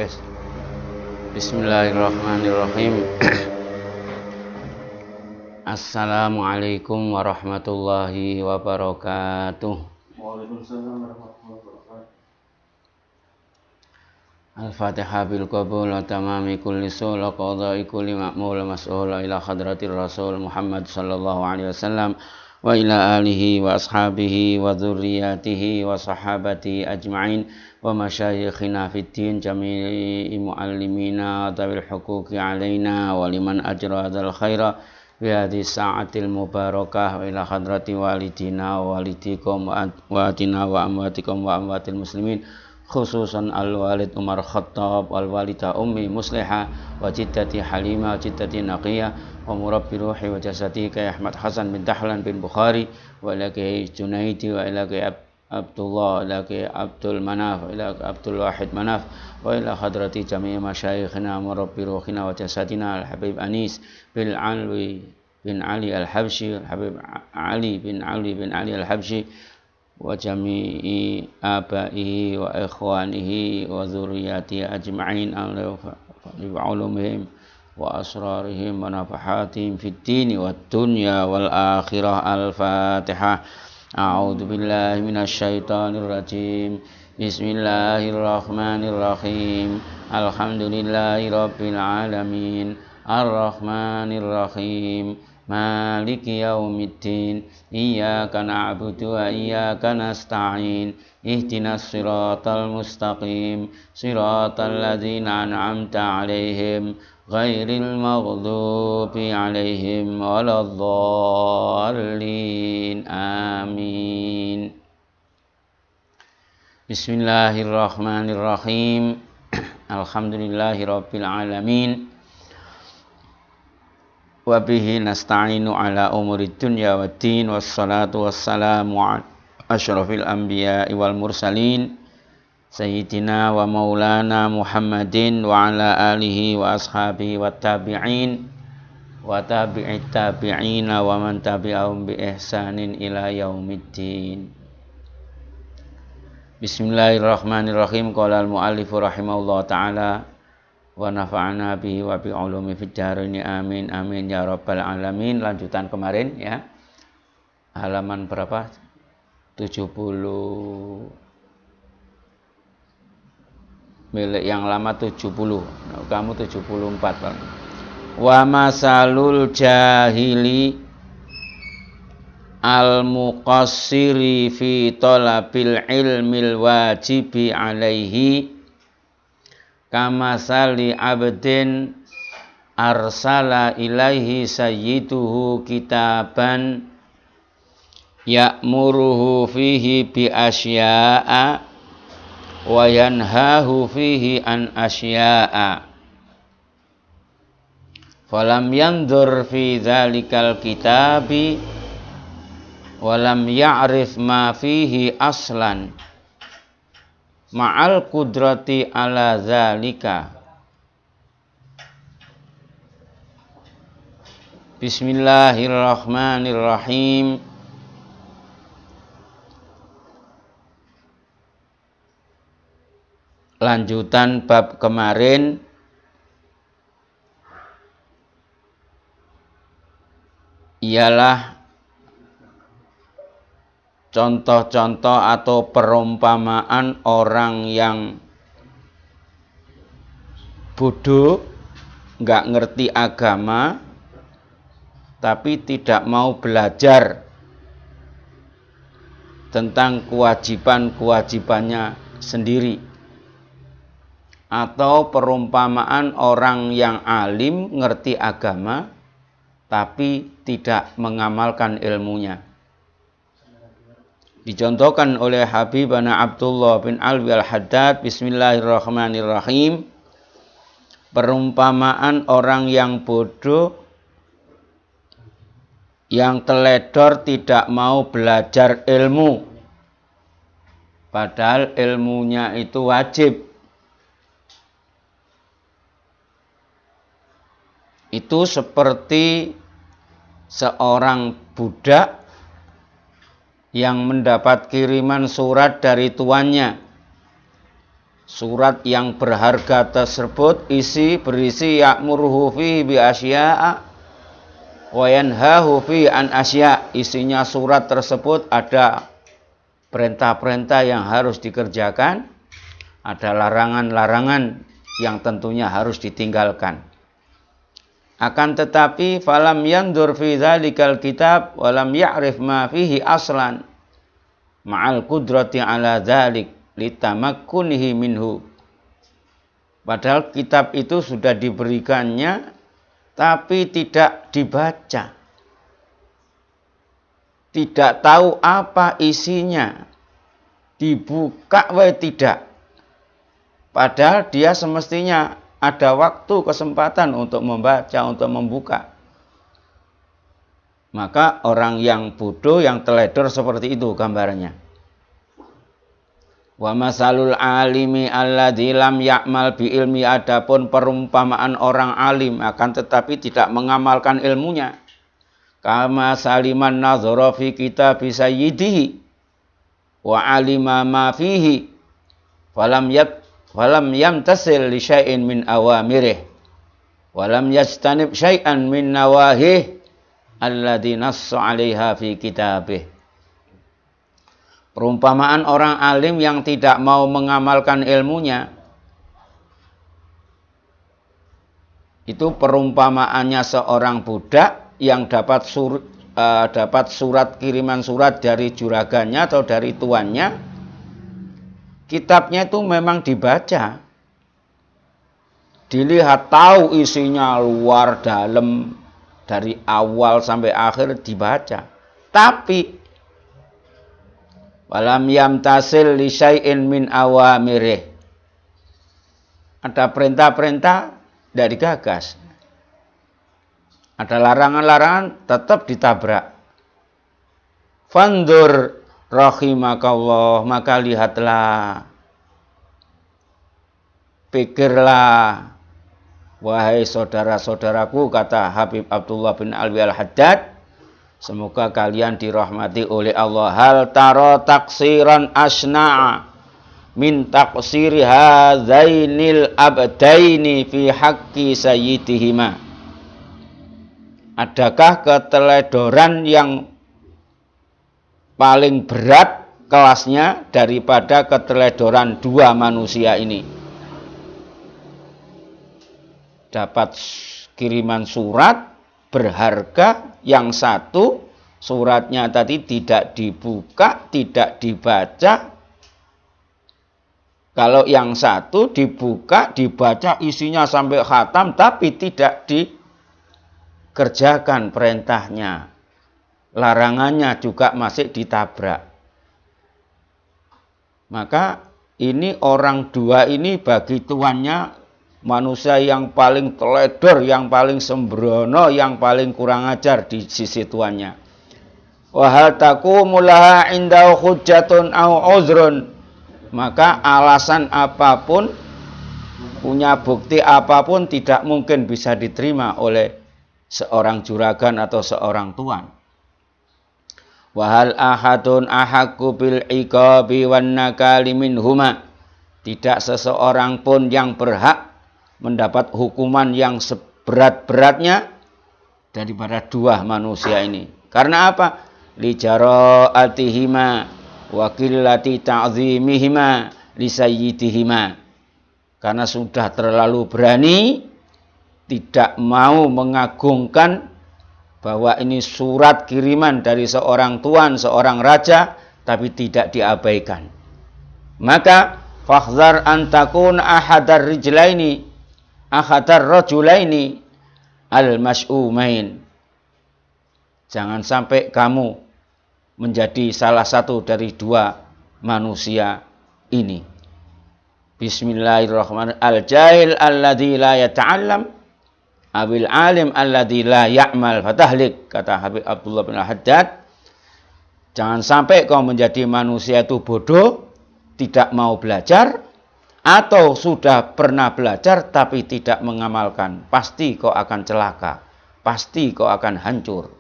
Wes. Bismillahirrahmanirrahim. Assalamualaikum warahmatullahi wabarakatuh. Waalaikumsalam warahmatullahi wabarakatuh. Al-Fatihah bil qabul wa tamami kulli sul wa qada'i kulli ma'mul mas'ul ila hadratir Rasul Muhammad sallallahu alaihi wasallam wa ila alihi wa ashabihi wa dzurriyyatihi wa sahabati ajma'in wa masyayikhina fid din jami'i muallimina tawil huquqi alaina wa liman ajra dzal khaira fi hadhihi sa'atil mubarakah wa ila hadrati walidina wa walidikum wa atina wa amwatikum wa amwatil muslimin khususan al-walid Umar Khattab wal walida ummi musliha wa jiddati Halimah wa jiddati Naqiyah wa murabbi ruhi wa jasadi kay Ahmad Hasan bin Dahlan bin Bukhari wa ilaki Junaidi wa ilaki Abdullah wa ilaki Abdul Manaf wa ilaki Abdul Wahid Manaf wa ila hadrati jami'i masyayikhina murabbi ruhina wa jasadina al-Habib Anis bin Ali bin Ali al-Habsyi Habib Ali bin Ali bin Ali al-Habsyi wa jami'i abaihi wa ikhwanihi wa dzurriyyatihi ajma'in wa ulumihim wa asrarihim wa nafahatihim fid dini wad dunya wal akhirah. Al-Fatihah. A'udzu billahi minasy syaithanir rajim. Bismillahirrahmanirrahim. Alhamdulillahirabbil alamin. Arrahmanir rahim. Maliki yaumiddin. Iyyaka na'budu wa iyyaka nasta'in. Ihdinas siratal mustaqim. Siratal ladzina an'amta 'alaihim ghairil maghdubi 'alaihim waladdallin. Amin. Bismillahirrahmanirrahim. Alhamdulillahirabbil alamin. Wa bihi nasta'inu ala umurid dunya waddin wassalatu wassalamu ala asyrafil anbiya'i wal mursalin sayyidina wa maulana Muhammadin wa ala alihi wa ashabihi wa tabi'in wa tabi'it tabi'ina wa man tabi'ahum bi ihsanin ila yaumiddin. Bismillahirrahmanirrahim. Qala al-mu'allifu rahimahullah ta'ala wa nafa'ana bihi wa bi ulumi fid dharain amin amin ya rabbal alamin. Lanjutan kemarin ya, halaman berapa? 70 milik yang lama 70, kamu 74. Wa masalul jahili al muqassiri fi talabil ilmil wajibi alaihi kamasali abdin arsala ilaihi sayyiduhu kitaban ya'muruhu fihi bi asya'a wa yanhahu fihi an asya'a falam yandur fi dzalikal kitabi wa lam ya'rif ma fihi aslan ma'al qudrati ala dzalika. Bismillahirrahmanirrahim. Lanjutan bab kemarin ialah contoh-contoh atau perumpamaan orang yang bodoh, nggak ngerti agama, tapi tidak mau belajar tentang kewajiban-kewajibannya sendiri. Atau perumpamaan orang yang alim, ngerti agama, tapi tidak mengamalkan ilmunya. Dicontohkan oleh Habibana Abdullah bin Alwi al-Haddad. Bismillahirrahmanirrahim. Perumpamaan orang yang bodoh, yang teledor, tidak mau belajar ilmu, padahal ilmunya itu wajib. Itu seperti seorang budak yang mendapat kiriman surat dari tuannya. surat yang berharga tersebut berisi ya'muruhu fihi bi asya'a wa yanhahu fi an asya'. Isinya surat tersebut ada perintah-perintah yang harus dikerjakan, ada larangan-larangan yang tentunya harus ditinggalkan. Akan tetapi falam yandur fi dzalikal kitab wa lam ya'rif ma fihi aslan ma'al qudrati ala dzalik litamakkunihi minhu. Padahal kitab itu sudah diberikannya tapi tidak dibaca. Tidak tahu apa isinya. Dibuka tidak. Padahal dia semestinya ada waktu kesempatan untuk membaca, untuk membuka. Maka orang yang bodoh, yang teledor seperti itu gambarannya. Wa masalul alimi alladzi lam ya'mal bi ilmi, adapun perumpamaan orang alim akan tetapi tidak mengamalkan ilmunya. Kama saliman nazara fi kitab sayyidihi wa alima ma fihi falam yamtasil li syai'in min awamirih wa lam yastanib syai'an min nawahih alladzi nassa 'alaiha fi kitabih. Perumpamaan orang alim yang tidak mau mengamalkan ilmunya itu perumpamaannya seorang budak yang dapat surat kiriman surat dari juragannya atau dari tuannya. Kitabnya itu memang dibaca, dilihat, tahu isinya luar dalam dari awal sampai akhir dibaca, tapi walam yamtasil li syai'in min awamirih, ada perintah-perintah dari gagas, ada larangan-larangan tetap ditabrak. Fandur rahimakallah, maka lihatlah, pikirlah, wahai saudara-saudaraku, kata Habib Abdullah bin Alwi Al-Haddad, semoga kalian dirahmati oleh Allah. Hal taro taksiran asna'a min taksiri hadzainil abdaini fi haqqi sayyidihima. Adakah keteledoran yang paling berat kelasnya daripada keteledoran dua manusia ini? Dapat kiriman surat berharga, yang satu suratnya tadi tidak dibuka, tidak dibaca. Kalau yang satu dibuka, dibaca, isinya sampai khatam, tapi tidak dikerjakan perintahnya. Larangannya juga masih ditabrak. Maka ini orang dua ini bagi tuannya manusia yang paling teledor, yang paling sembrono, yang paling kurang ajar di sisi tuannya. Wa hal taqumu laha inda hujjatun au uzrun, maka alasan apapun, punya bukti apapun tidak mungkin bisa diterima oleh seorang juragan atau seorang tuan. Wa hal ahadun ahaqqu bil iqabi wan nakali minhuma, tidak seseorang pun yang berhak mendapat hukuman yang seberat-beratnya daripada dua manusia ini. Karena apa? Li jara'atihima wa qillati ta'zimihima li sayyidihima. Karena sudah terlalu berani, tidak mau mengagungkan bahwa ini surat kiriman dari seorang tuan, seorang raja, tapi tidak diabaikan. Maka fakhzar an takun ahadar rajulaini al-mas'umain. Jangan sampai kamu menjadi salah satu dari dua manusia ini. Bismillahirrahmanirrahim. Al-jahil alladzi la yata'allam abil alim alladzi la ya'mal fatahlik, kata Habib Abdullah bin Al-Haddad. Jangan sampai kau menjadi manusia itu bodoh, tidak mau belajar, atau sudah pernah belajar tapi tidak mengamalkan. Pasti kau akan celaka, pasti kau akan hancur.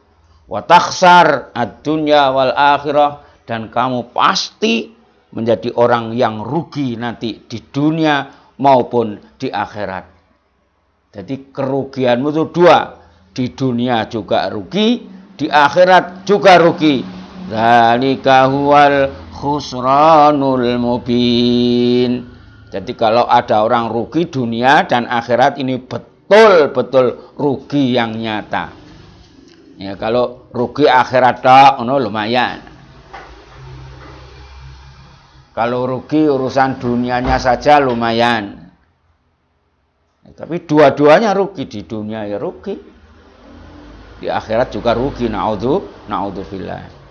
Wa takhsar ad-dunya wal akhirah, dan kamu pasti menjadi orang yang rugi nanti di dunia maupun di akhirat. Jadi kerugianmu itu dua, di dunia juga rugi, di akhirat juga rugi. Dzalika huwal khusranul mubin. Jadi kalau ada orang rugi dunia dan akhirat ini betul-betul rugi yang nyata. Ya, kalau rugi akhirat tak, lumayan. Kalau rugi urusan dunianya saja lumayan. Ya, tapi dua-duanya rugi, di dunia ya rugi, di akhirat juga rugi. Na'udzubillah.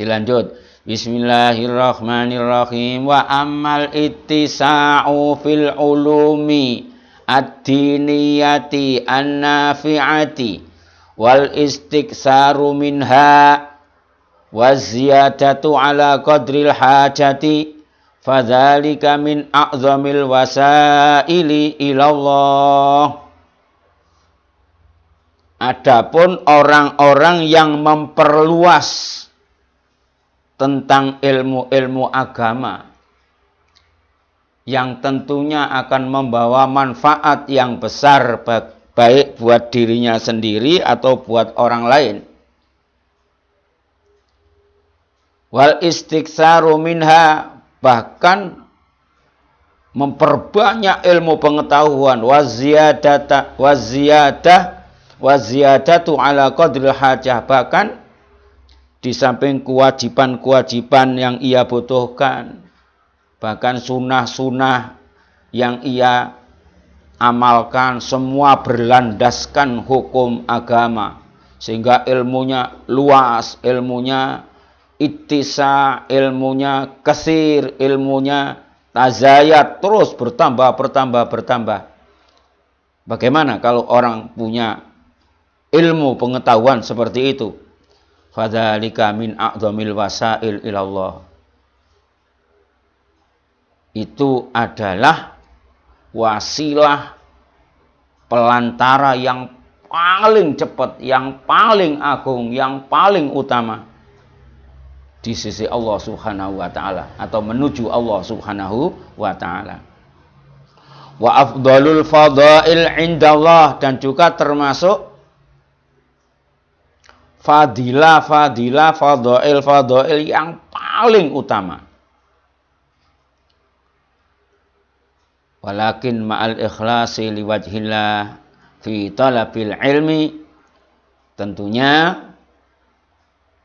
Dilanjut. Bismillahirrahmanirrahim. Wa ammal ittisa'u fil ulumi ad-diniyati an-nafi'ati wal istiksaru minha wa ziyadatu ala qadril hajati fadzalika min a'zamil wasaili ilallah. Adapun orang-orang yang memperluas tentang ilmu-ilmu agama yang tentunya akan membawa manfaat yang besar baik buat dirinya sendiri atau buat orang lain. Wal istiksaru minha, bahkan memperbanyak ilmu pengetahuan, waziyadatu ala qadril hajah, bahkan di samping kewajiban-kewajiban yang ia butuhkan, bahkan sunnah-sunnah yang ia amalkan, semua berlandaskan hukum agama. Sehingga ilmunya luas, ilmunya ittisa, ilmunya kesir, ilmunya tazayat, terus bertambah. Bagaimana kalau orang punya ilmu pengetahuan seperti itu? Fadzalika min a'zamil wasail ilallah. Itu adalah wasilah pelantara yang paling cepat, yang paling agung, yang paling utama di sisi Allah Subhanahu wa taala atau menuju Allah Subhanahu wa taala. Wa afdalul fadail indallah, dan juga termasuk fadilah fadail yang paling utama. Walakin ma'al ikhlasi liwajhillah fi talabil ilmi, tentunya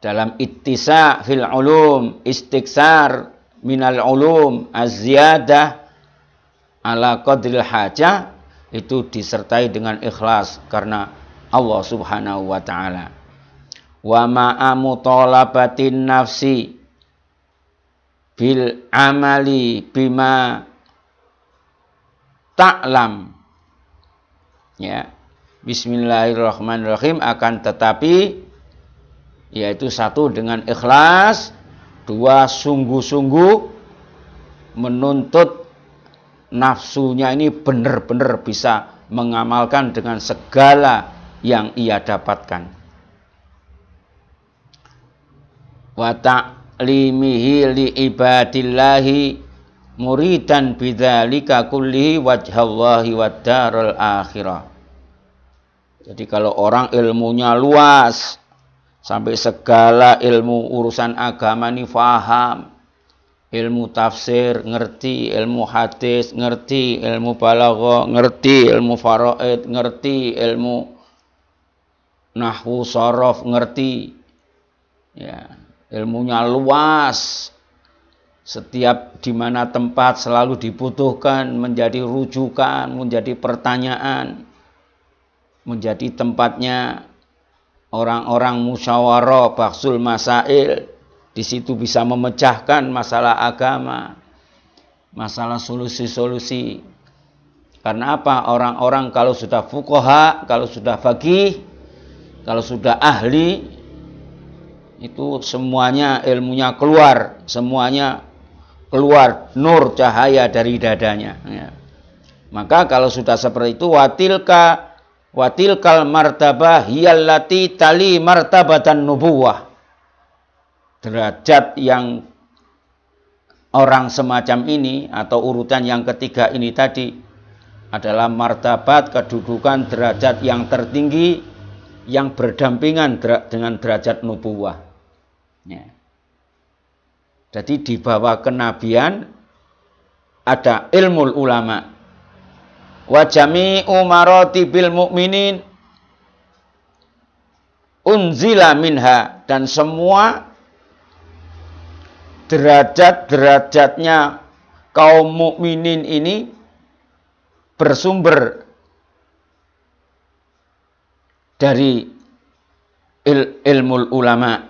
dalam ittisa fil ulum, istiksar minal ulum, az-ziyadah ala qadril hajah, itu disertai dengan ikhlas karena Allah Subhanahu wa taala. Wa ma'amu talabatin nafsi bil amali bima ta'lam. Ya. Bismillahirrahmanirrahim. Akan tetapi yaitu satu dengan ikhlas, dua sungguh-sungguh menuntut nafsunya ini benar-benar bisa mengamalkan dengan segala yang ia dapatkan. Wa ta'limihi li ibadillahi muridan bidzalika kullihi wajhallahi wad darul akhirah. Jadi kalau orang ilmunya luas sampai segala ilmu urusan agama ini faham, ilmu tafsir ngerti, ilmu hadis ngerti, ilmu balaghah ngerti, ilmu faraid ngerti, ilmu nahwu sharaf ngerti, ya, ilmunya luas, setiap di mana tempat selalu dibutuhkan menjadi rujukan, menjadi pertanyaan, menjadi tempatnya orang-orang musyawarah, bahsul masail. Di situ bisa memecahkan masalah agama, masalah solusi-solusi. Karena apa? Orang-orang kalau sudah fuqaha, kalau sudah faqih, kalau sudah ahli, itu semuanya ilmunya keluar, semuanya keluar nur cahaya dari dadanya. Ya. Maka kalau sudah seperti itu, watilkal martabah hiyallati tali martabatan nubuwah. derajat yang orang semacam ini atau urutan yang ketiga ini tadi adalah martabat, kedudukan, derajat yang tertinggi yang berdampingan dengan derajat nubuwah. Ya. Jadi di bawah kenabian ada ilmu ulama. Wa jami'u maratibil mu'minin unzila minha, dan semua derajat-derajatnya kaum mukminin ini bersumber dari ilmu ulama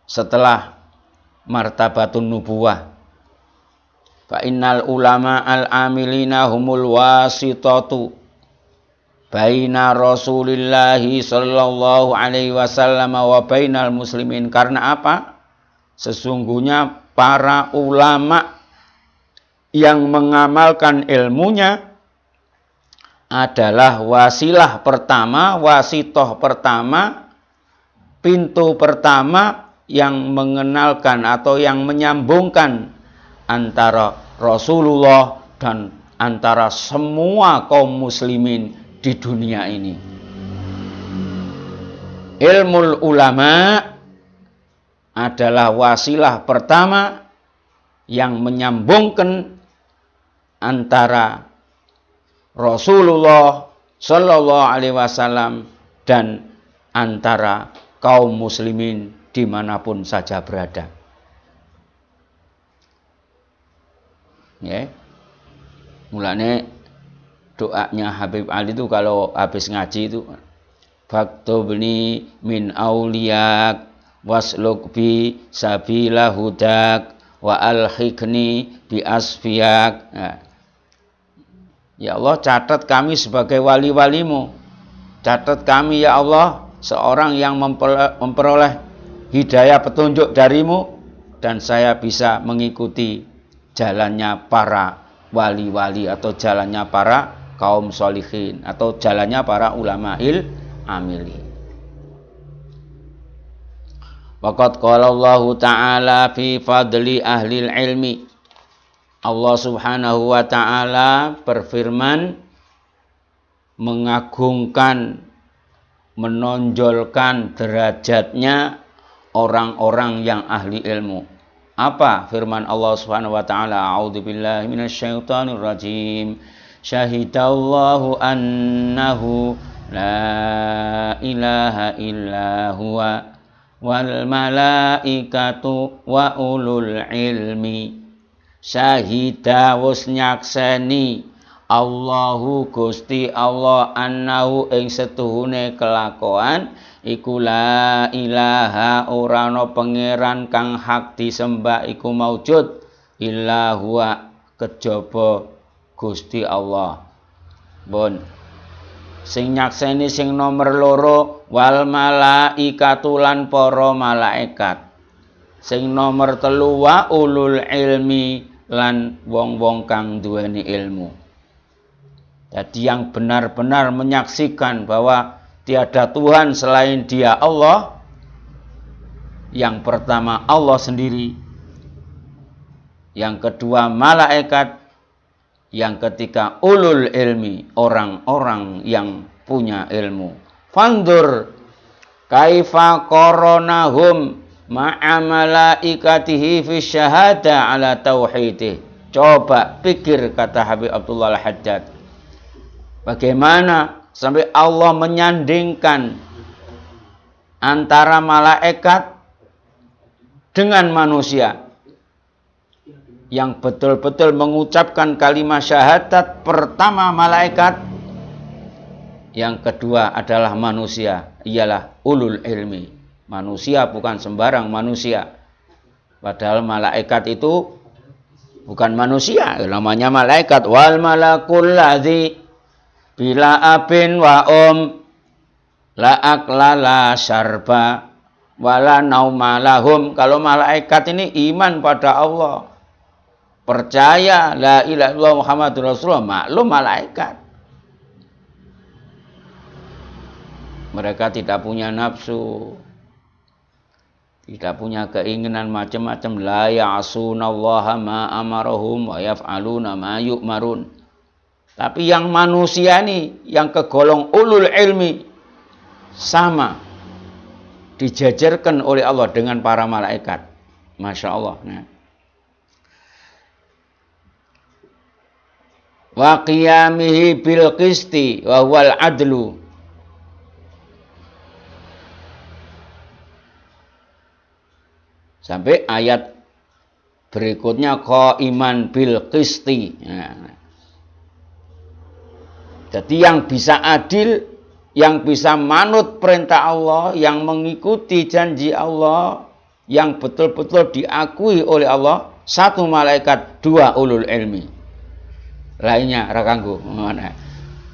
setelah martabatun nubuwah. Fa innal ulama al-amilina humul wasitatu baina Rasulillahi sallallahu alaihi wasallam wa bainal muslimin. Karena apa? Sesungguhnya para ulama yang mengamalkan ilmunya adalah wasilah pertama, wasitoh pertama, pintu pertama yang mengenalkan atau yang menyambungkan antara Rasulullah dan antara semua kaum muslimin di dunia ini. Ilmu ulama adalah wasilah pertama yang menyambungkan antara Rasulullah Sallallahu Alaihi Wasallam dan antara kaum muslimin dimanapun saja berada. Ya, mulanya doanya Habib Ali itu kalau habis ngaji itu, faktubni min auliyak wasluk bi sabila hudak wa alhiqni bi asfiyak. Nah, ya Allah, catat kami sebagai wali-walimu. Catat kami ya Allah seorang yang memperoleh hidayah petunjuk darimu, dan saya bisa mengikuti jalannya para wali-wali atau jalannya para kaum sholihin atau jalannya para ulama'il amilin. Waqad qala Allah Ta'ala fi fadli ahlil ilmi. Allah Subhanahu wa Ta'ala berfirman mengagungkan, menonjolkan derajatnya orang-orang yang ahli ilmu. Apa firman Allah Subhanahu wa Ta'ala? A'udzubillahi minasyaitonir rajim. Syahidallahu annahu la ilaha illa huwa wal malaikatu wa ulul ilmi. Syahida wus nyakseni Allahu Gusti Allah annahu ing setuhune kelakuan iku la ilaha ora ana pangeran kang hak disembah iku maujud illa huwa kejaba Gusti Allah. Bon. Sing nyakseni sing nomor loro wal malaikatu lan para malaikat. Sing nomor telu wa ulul ilmi lan wong-wong kang duweni ilmu. Jadi yang benar-benar menyaksikan bahwa tiada Tuhan selain Dia Allah. Yang pertama Allah sendiri. Yang kedua malaikat. Yang ketiga ulul ilmi, orang-orang yang punya ilmu. Fandur kaifa qaranahum ma'a malaikatihi fi syahada ala tauhidih. Coba pikir, kata Habib Abdullah Al-Haddad, bagaimana sampai Allah menyandingkan antara malaikat dengan manusia yang betul-betul mengucapkan kalimat syahadat. Pertama malaikat, yang kedua adalah manusia, ialah ulul ilmi. Manusia bukan sembarang manusia, padahal malaikat itu bukan manusia, namanya malaikat. Wal malakul ladzi bila abin wa la akla la syarba wala nauma lahum. Kalau malaikat ini iman pada Allah, percaya la ilaha illallah Muhammadur Rasulullah, maklum malaikat. Mereka tidak punya nafsu. tidak punya keinginan macam-macam, la ya'sunallaha ma amarahum wa yaf'aluna ma yu'marun. Tapi yang manusia ini yang kegolong ulul ilmi sama dijajarkan oleh Allah dengan para malaikat. Masya Allah. Nah. Wa qiyamihi bil qisti wa huwal adlu. Sampai ayat berikutnya qaiman bil qisti. Nah. Jadi yang bisa adil, yang bisa manut perintah Allah, yang mengikuti janji Allah, yang betul-betul diakui oleh Allah, satu malaikat, dua ulul ilmi. Lainnya rakanggu.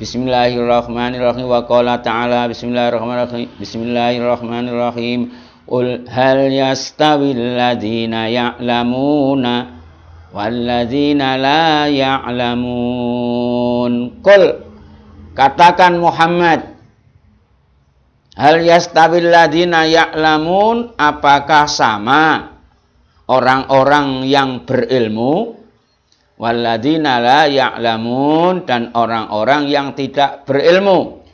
Bismillahirrahmanirrahim. Wa qala ta'ala Bismillahirrahmanirrahim. Qul hal yastawil ladzina ya'lamuna wal ladzina la ya'lamun. Qul, katakan Muhammad, hal yastawil ladzina ya'lamun, apakah sama orang-orang yang berilmu, walladzina la ya'lamun, dan orang-orang yang tidak berilmu.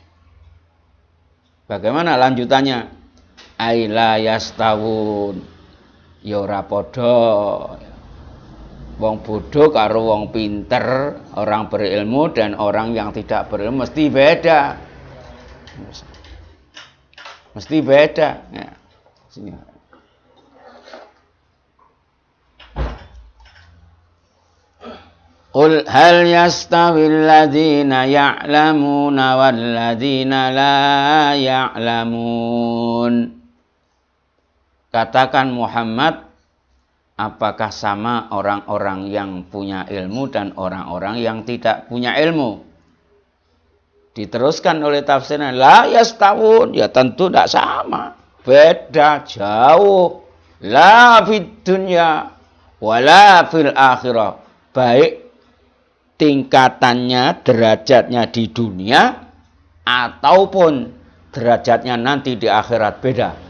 Bagaimana lanjutannya? Ai la yastawun, ya ora padha. Wong bodoh karo wong pinter, orang berilmu dan orang yang tidak berilmu mesti beda. Mesti beda. Ya. Sini. Qul hal yastawil ladzina ya'lamuna wal ladzina la ya'lamun. Katakan Muhammad, apakah sama orang-orang yang punya ilmu dan orang-orang yang tidak punya ilmu? Diteruskan oleh tafsirnya, la yastawun, ya tentu tidak sama. Beda jauh. La fid dunya wala fil akhirah. Baik tingkatannya, derajatnya di dunia ataupun derajatnya nanti di akhirat, beda.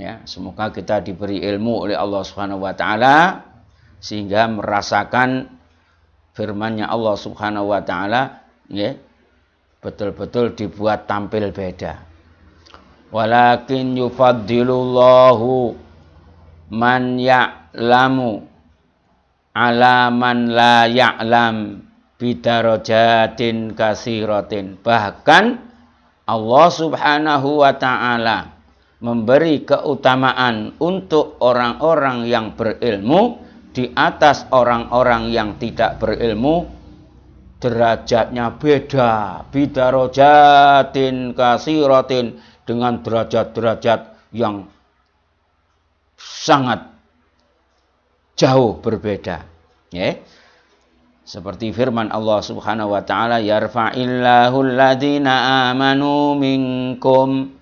Ya, semoga kita diberi ilmu oleh Allah Subhanahu wa taala sehingga merasakan firman-Nya Allah Subhanahu wa taala, ya, betul-betul dibuat tampil beda. Walakin yufaddilullahu man ya'lamu ala man la ya'lam bidarajatin katsiratin. Bahkan Allah Subhanahu wa taala memberi keutamaan untuk orang-orang yang berilmu di atas orang-orang yang tidak berilmu. Derajatnya beda, bidarajatin katsiratin, dengan derajat-derajat yang sangat jauh berbeda. Ya. Seperti firman Allah Subhanahu wa taala, yarfa'illahu alladhina amanu minkum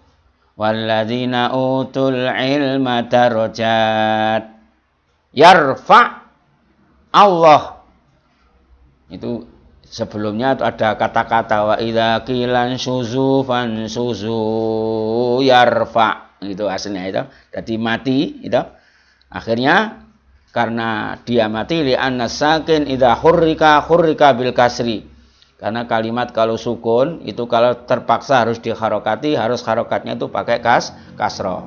walladzina utul ilma darajat. Yarfa' Allah. Itu sebelumnya ada kata-kata wa idza qilan suzu fan suzu yarfa'. Itu aslinya itu. Jadi mati itu. Akhirnya karena dia mati li anna sakin idza hurrika bil kasri. Karena kalimat kalau sukun itu kalau terpaksa harus diharokati, harus harokatnya itu pakai kasroh.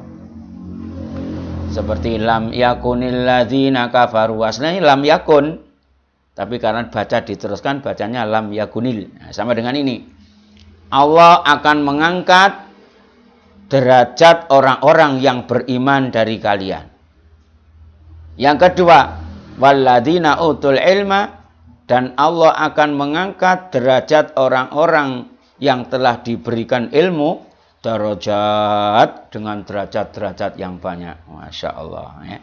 Seperti lam yakunil ladzina kafaru, aslinya lam yakun, tapi karena baca diteruskan bacanya lam yakunil. Nah, sama dengan ini. Allah akan mengangkat derajat orang-orang yang beriman dari kalian. Yang kedua, walladzina utul ilma, dan Allah akan mengangkat derajat orang-orang yang telah diberikan ilmu, darajat, dengan derajat-derajat yang banyak. Masya Allah. Ya.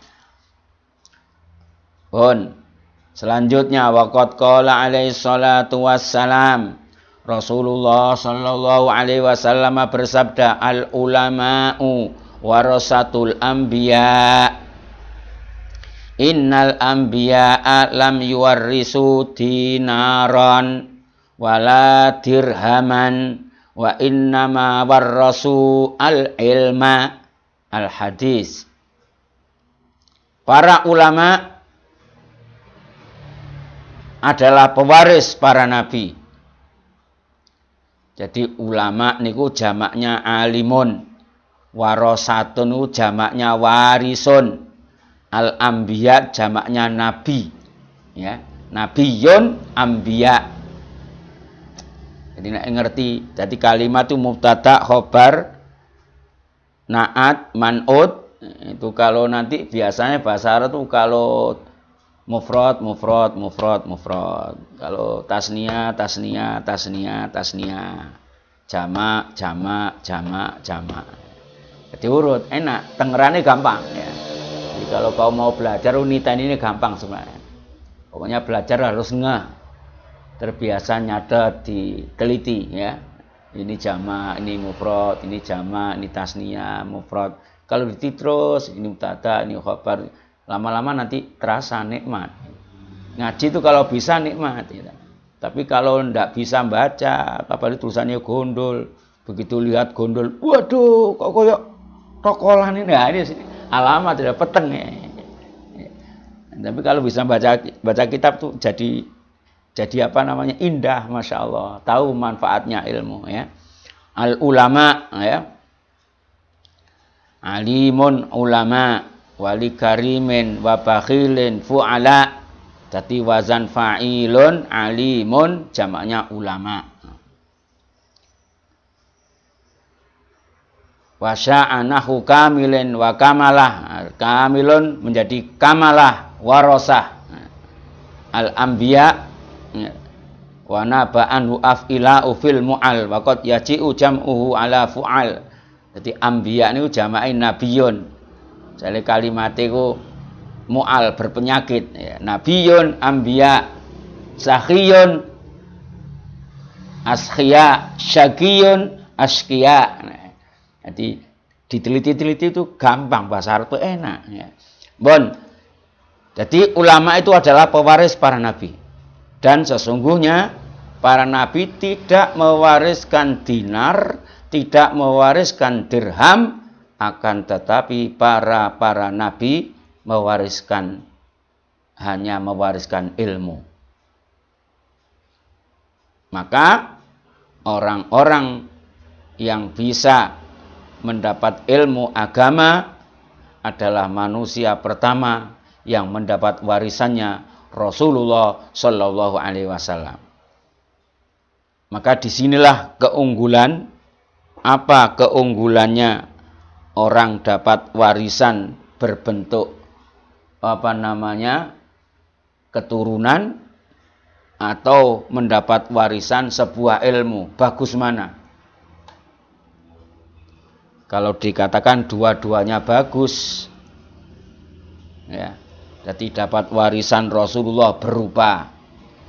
Selanjutnya, waqad qala alaihi salatu wassalam, Rasulullah sallallahu alaihi wasallam bersabda, al ulama'u warasatul anbiya. Innal anbiya'a lam yuwarrisu dinaran wala dirhaman Wa innama warrasu al-ilma al-hadis. Para ulama adalah pewaris para nabi. Jadi ulama niku jamaknya alimun. Warasatun niku jamaknya warisun. Al-anbiya jamaknya nabi. Ya, nabiyun ambiya. Jadi nek ngerti, jadi kalimat itu mubtada, khobar, naat, man'ud. Itu kalau nanti biasanya bahasa Arab itu kalau mufrad. Kalau tasniyah. Jamak. Jadi urut, enak, tengerannya gampang ya. Jadi kalau kau mau belajar unitan ini gampang sebenarnya. Pokoknya belajar harus ngeh. Terbiasa nyatet, diteliti ya. Ini jamak, ini mufrad, ini jamak, ini tasniyah, mufrad. Kalau diteliti terus, ini mubtada, ini khabar, lama-lama nanti terasa nikmat. Ngaji itu kalau bisa nikmat ya. Tapi kalau ndak bisa baca, apalagi tulisannya gondol, begitu lihat gondol, waduh, kok koyok tokolan ini. Nah, ini alamat tidak peteng ya. Tapi kalau bisa baca kitab tuh jadi apa namanya, indah, masya Allah, tahu manfaatnya ilmu ya. Al ulama ya, alimun ulama, wali karimin wa bakhilin fu'ala. Jadi wazan fa'ilun alimun jamaknya ulama. Wa sya'anahu kamilin wa kamalah. Kamilun menjadi kamalah, warosah. Al anbiya wa naba'anhu af'ila'u fil mu'al wa qad yaji'u jam'uhu ala fu'al. Jadi anbiya niku jamake nabiyun. Jale kalimate ku mu'al, berpenyakit ya. Nabiyun, anbiya, sakhiyun, askhiya, syakiyun, askiya. Nah, jadi diteliti-teliti itu gampang, bahasa Arab itu enak ya. Bon. Jadi ulama itu adalah pewaris para nabi. Dan sesungguhnya para nabi tidak mewariskan dinar, tidak mewariskan dirham, akan tetapi para nabi hanya mewariskan ilmu. Maka orang-orang yang bisa mendapat ilmu agama adalah manusia pertama yang mendapat warisannya Rasulullah Shallallahu Alaihi Wasallam. Maka disinilah keunggulan. Apa keunggulannya orang dapat warisan berbentuk keturunan atau mendapat warisan sebuah ilmu? Bagus mana? Kalau dikatakan dua-duanya bagus ya. Jadi dapat warisan Rasulullah berupa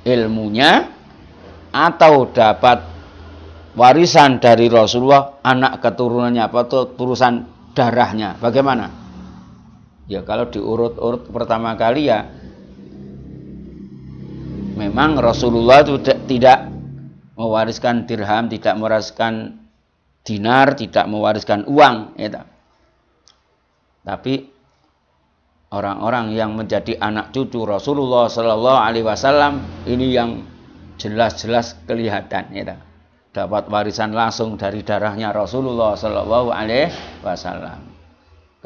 ilmunya, atau dapat warisan dari Rasulullah anak keturunannya, atau turusan darahnya. Bagaimana? Ya kalau diurut-urut pertama kali ya memang Rasulullah itu tidak mewariskan dirham, tidak mewariskan dinar, tidak mewariskan uang ya. Tapi orang-orang yang menjadi anak cucu Rasulullah Sallallahu Alaihi Wasallam ini yang jelas-jelas kelihatan ya. Dapat warisan langsung dari darahnya Rasulullah Sallallahu Alaihi Wasallam.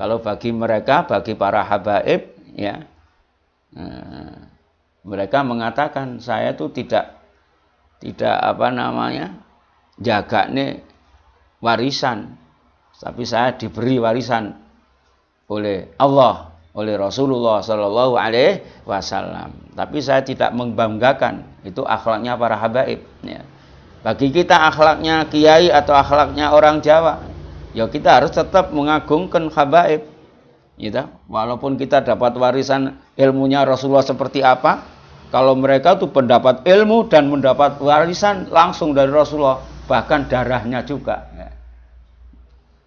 Kalau bagi mereka, bagi para habaib ya, mereka mengatakan saya itu tidak jaga nih warisan, tapi saya diberi warisan oleh Allah, oleh Rasulullah Sallallahu Alaihi Wasallam. Tapi saya tidak membanggakan, itu akhlaknya para habaib ya. Bagi kita akhlaknya kiai atau akhlaknya orang Jawa, ya kita harus tetap mengagungkan habaib gitu. Walaupun kita dapat warisan ilmunya Rasulullah seperti apa, kalau mereka tuh pendapat ilmu dan mendapat warisan langsung dari Rasulullah, bahkan darahnya juga ya.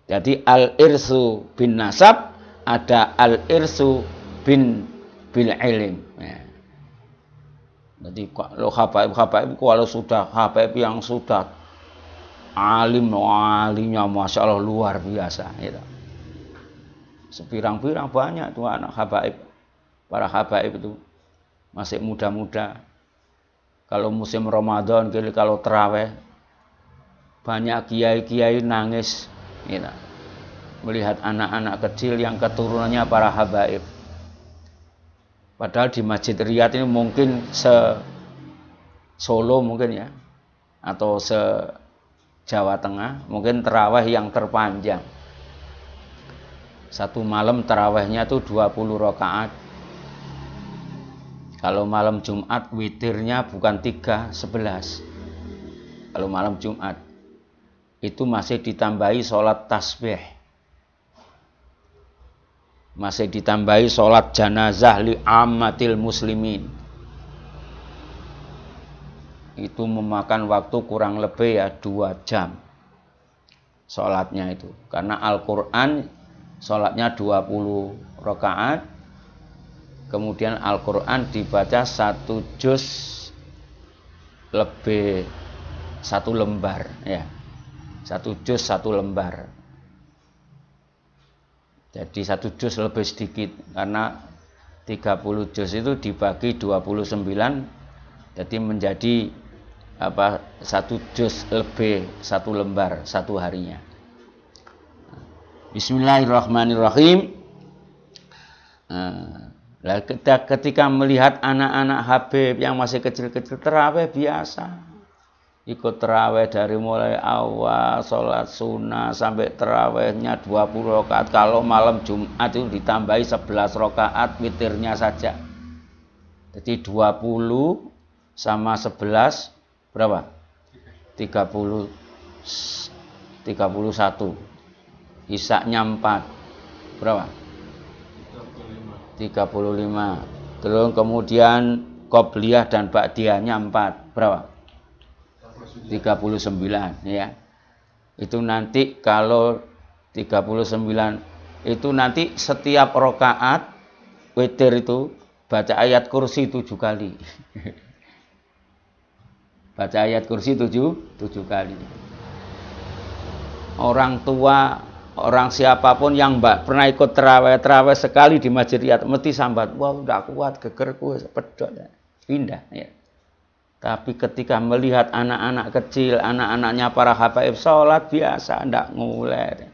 Jadi al-irsu bin nasab, ada al-irsu bil ilm ya. Jadi kalau habaib kalau sudah habaib yang sudah alimnya Masya Allah luar biasa gitu. Sepirang-pirang banyak tuh anak habaib, para habaib itu masih muda-muda. Kalau musim Ramadan, kalau terawih, banyak kiai-kiai nangis gitu, melihat anak-anak kecil yang keturunannya para habaib. Padahal di Masjid Riyadh ini mungkin Solo mungkin ya, atau Jawa Tengah mungkin terawih yang terpanjang. Satu malam terawihnya itu 20 rakaat. Kalau malam Jumat witirnya bukan 3, 11. Kalau malam Jumat itu masih ditambahi sholat tasbih, masih ditambahi sholat janazah li ammatil muslimin. Itu memakan waktu kurang lebih ya 2 jam sholatnya itu. Karena Al-Quran sholatnya 20 rakaat, kemudian Al-Quran dibaca 1 juz lebih 1 lembar ya. 1 juz 1 lembar. Jadi 1 juz lebih sedikit, karena 30 juz itu dibagi 29, jadi menjadi 1 juz lebih 1 lembar 1 harinya. Bismillahirrahmanirrahim. Ketika melihat anak-anak Habib yang masih kecil-kecil terawih biasa, ikut terawih dari mulai awal sholat sunnah sampai terawihnya 20 rakaat. Kalau malam Jumat itu ditambahi 11 rakaat witirnya saja. Jadi 20 sama 11 berapa? 31. Isaknya 4. Berapa? 35. Terus kemudian qobliyah dan ba'diyahnya 4. Berapa? 39 ya. Itu nanti kalau 39 itu nanti setiap rakaat witir itu baca ayat kursi 7 kali. Baca ayat kursi 7 kali. Orang tua, orang siapapun yang pernah ikut terawih sekali di Masjid Riyadh mesti sambat, wah udah kuat, gegerku pedot, pindah ya. Tapi ketika melihat anak-anak kecil, anak-anaknya para habaib sholat biasa, ndak ngulek.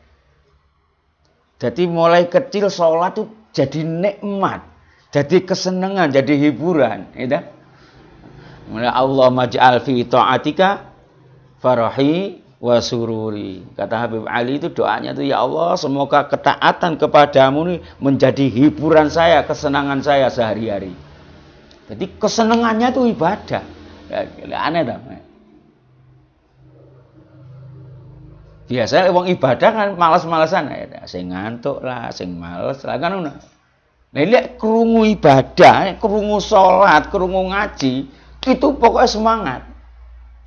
Jadi mulai kecil sholat itu jadi nikmat, jadi kesenangan, jadi hiburan. Ya. Mulai Allah maj'al fi ta'atika farahi wa sururi. Kata Habib Ali itu doanya itu, ya Allah semoga ketaatan kepadamu ini menjadi hiburan saya, kesenangan saya sehari-hari. Jadi kesenangannya itu ibadah. Ya, aneh dah. Biasanya wong ibadah kan malas-malasan ya, sing ngantuk lah, sing males lah kan ngono. Nah, lihat krungu ibadah, krungu salat, krungu ngaji, itu pokoknya semangat.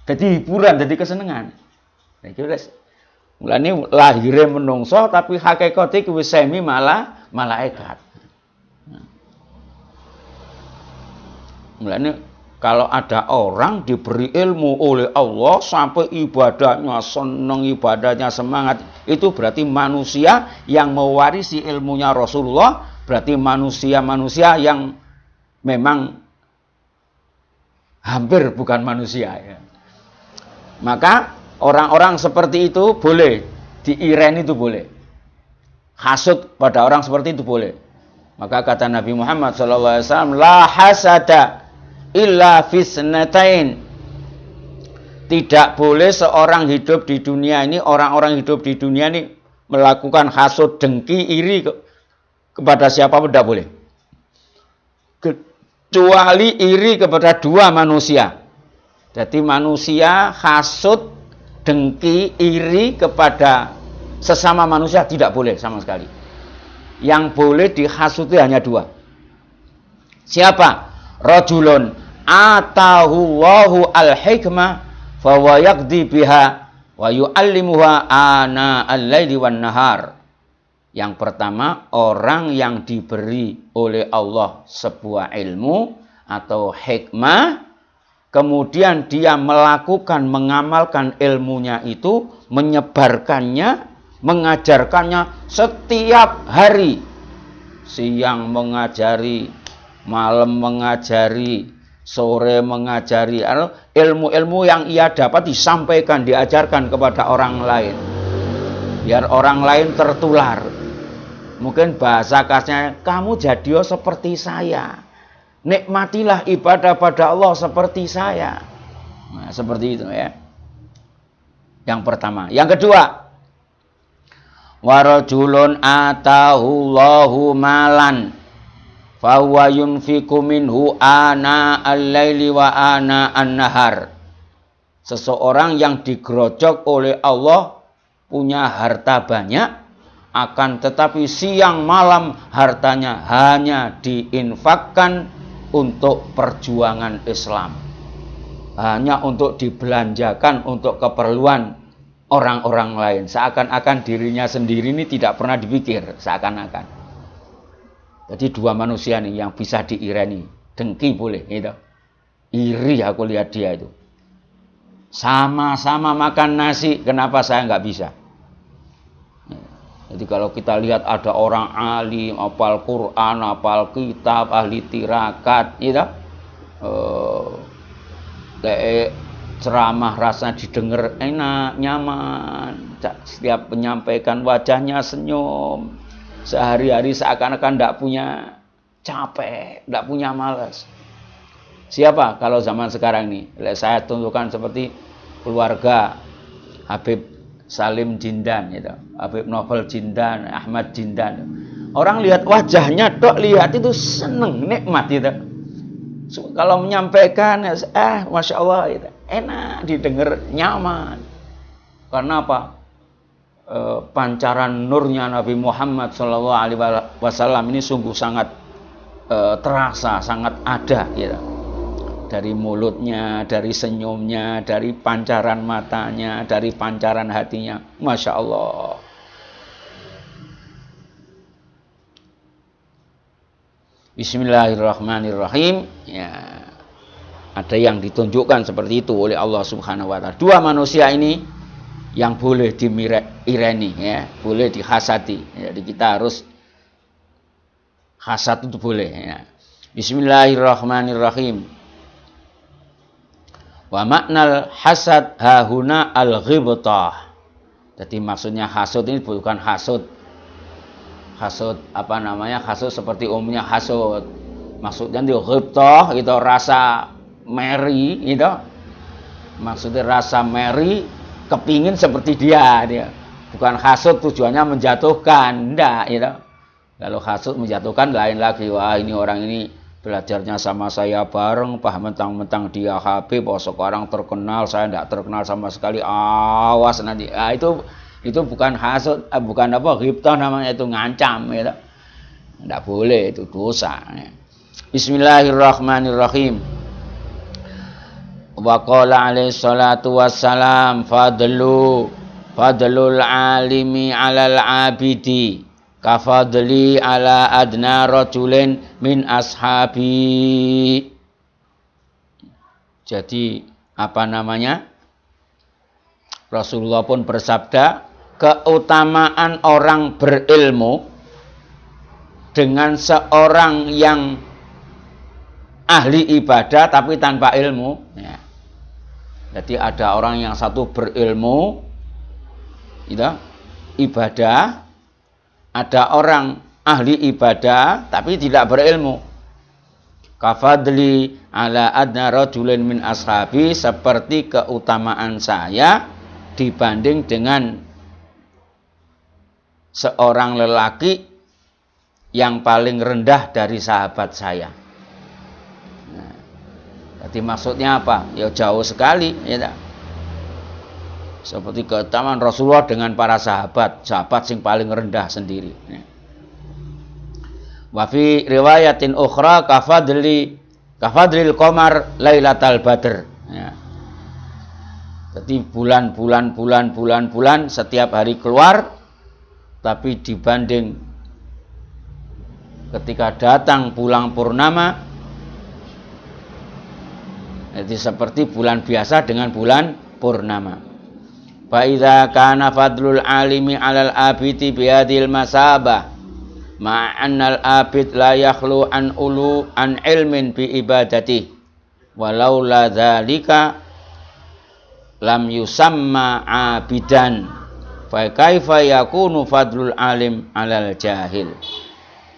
Jadi hiburan, jadi kesenangan. Nah, iki wis mulane lahire menungso tapi hakikate kuwi semi malah malaikat. Mulane kalau ada orang diberi ilmu oleh Allah sampai ibadahnya senang, ibadahnya semangat, itu berarti manusia yang mewarisi ilmunya Rasulullah, berarti manusia-manusia yang memang hampir bukan manusia ya. Maka orang-orang seperti itu boleh diiren, itu boleh. Hasud pada orang seperti itu boleh. Maka kata Nabi Muhammad SAW, la hasada illa fisnatain. Tidak boleh seorang hidup di dunia ini, orang-orang hidup di dunia ini melakukan hasud, dengki, iri kepada siapapun, tidak boleh. Kecuali iri kepada 2 manusia. Jadi manusia hasud, dengki, iri kepada sesama manusia tidak boleh sama sekali. Yang boleh dihasuti hanya 2. Siapa? Rajulun atahullahu al-hikmah fa wa yaqdi biha wa yu'allimuha ana al-laili wan nahar. Yang pertama, orang yang diberi oleh Allah sebuah ilmu atau hikmah, kemudian dia melakukan, mengamalkan ilmunya itu, menyebarkannya, mengajarkannya setiap hari. Siang mengajari, malam mengajari, sore mengajari. Ilmu-ilmu yang ia dapat disampaikan, diajarkan kepada orang lain. Biar orang lain tertular. Mungkin bahasa kasarnya, kamu jadi seperti saya. Nikmatilah ibadah pada Allah seperti saya. Nah, seperti itu ya. Yang pertama. Yang kedua, warajulun atahullahu malan fahuwa yunfiku minhu ana al-laili wa ana an-nahar. Seseorang yang digerojok oleh Allah punya harta banyak, akan tetapi siang malam hartanya hanya diinfakkan untuk perjuangan Islam, hanya untuk dibelanjakan untuk keperluan orang-orang lain. Seakan-akan dirinya sendiri ini tidak pernah dipikir, seakan-akan. Jadi dua manusia nih yang bisa diireni, dengki boleh, gitu. Iri aku lihat dia itu. Sama-sama makan nasi, kenapa saya nggak bisa? Jadi kalau kita lihat ada orang alim, hafal Quran, hafal kitab, ahli tirakat, gitu. Ceramah rasanya didengar enak, nyaman. Setiap menyampaikan wajahnya senyum. Sehari-hari seakan-akan tidak punya capek, tidak punya malas. Siapa kalau zaman sekarang ini? Saya tunjukkan seperti keluarga Habib Salim Jindan, gitu. Habib Novel Jindan, Ahmad Jindan. Orang lihat wajahnya, dok lihat itu seneng, nikmat, gitu. Kalau menyampaikan, masya Allah, gitu. Enak didengar, nyaman. Karena apa? Pancaran nurnya Nabi Muhammad SAW ini sungguh sangat terasa, sangat ada, gitu. Dari mulutnya, dari senyumnya, dari pancaran matanya, dari pancaran hatinya, masya Allah. Bismillahirrahmanirrahim. Ya, ada yang ditunjukkan seperti itu oleh Allah Subhanahu Wa Taala. Dua manusia ini yang boleh diireni, ya, boleh dihasati. Jadi kita harus hasad itu boleh. Ya. Bismillahirrahmanirrahim. Wa maknal hasad hahuna al-ghibtah. Jadi maksudnya hasud ini bukan hasud apa namanya, hasud seperti umumnya hasud. Maksudnya itu ghibtah, itu rasa meri, gitu. Maksudnya rasa meri, kepingin seperti dia. Bukan hasud tujuannya menjatuhkan, enggak, gitu. Kalau hasud menjatuhkan lain lagi. Wah, ini orang ini belajarnya sama saya bareng, mentang-mentang dia Habib, sekarang terkenal, saya tidak terkenal sama sekali, awas nanti. Itu bukan hasud, bukan apa, ghibtah namanya, itu ngancam, gitu. Tidak boleh, itu dosa. Bismillahirrahmanirrahim. Wa qala alaihi salatu wassalam fadlul alimi alal abidi kafadli ala adna rajulin min ashabi. Jadi apa namanya, Rasulullah pun bersabda, keutamaan orang berilmu dengan seorang yang ahli ibadah tapi tanpa ilmu, ya. Jadi ada orang yang satu berilmu, gitu, ibadah. Ada orang ahli ibadah tapi tidak berilmu. Kafadli ala adna rajulin min ashabi, seperti keutamaan saya dibanding dengan seorang lelaki yang paling rendah dari sahabat saya. Nah, jadi maksudnya apa? Ya jauh sekali, ya. Seperti keutamaan Rasulullah dengan para sahabat yang paling rendah sendiri. Wa fi riwayatin ukhra kafadlil qamar lailatal badr. Ya. Jadi bulan setiap hari keluar, tapi dibanding ketika datang bulan purnama, Jadi seperti bulan biasa dengan bulan purnama. Fa idza kana fadlul alimi 'alal abidi bi hadhil masabah ma'annal abid la yakhlu an ilmin bi ibadati walau la dzalika lam yusamma abidan fa kaifa yakunu fadlul alim 'alal jahil.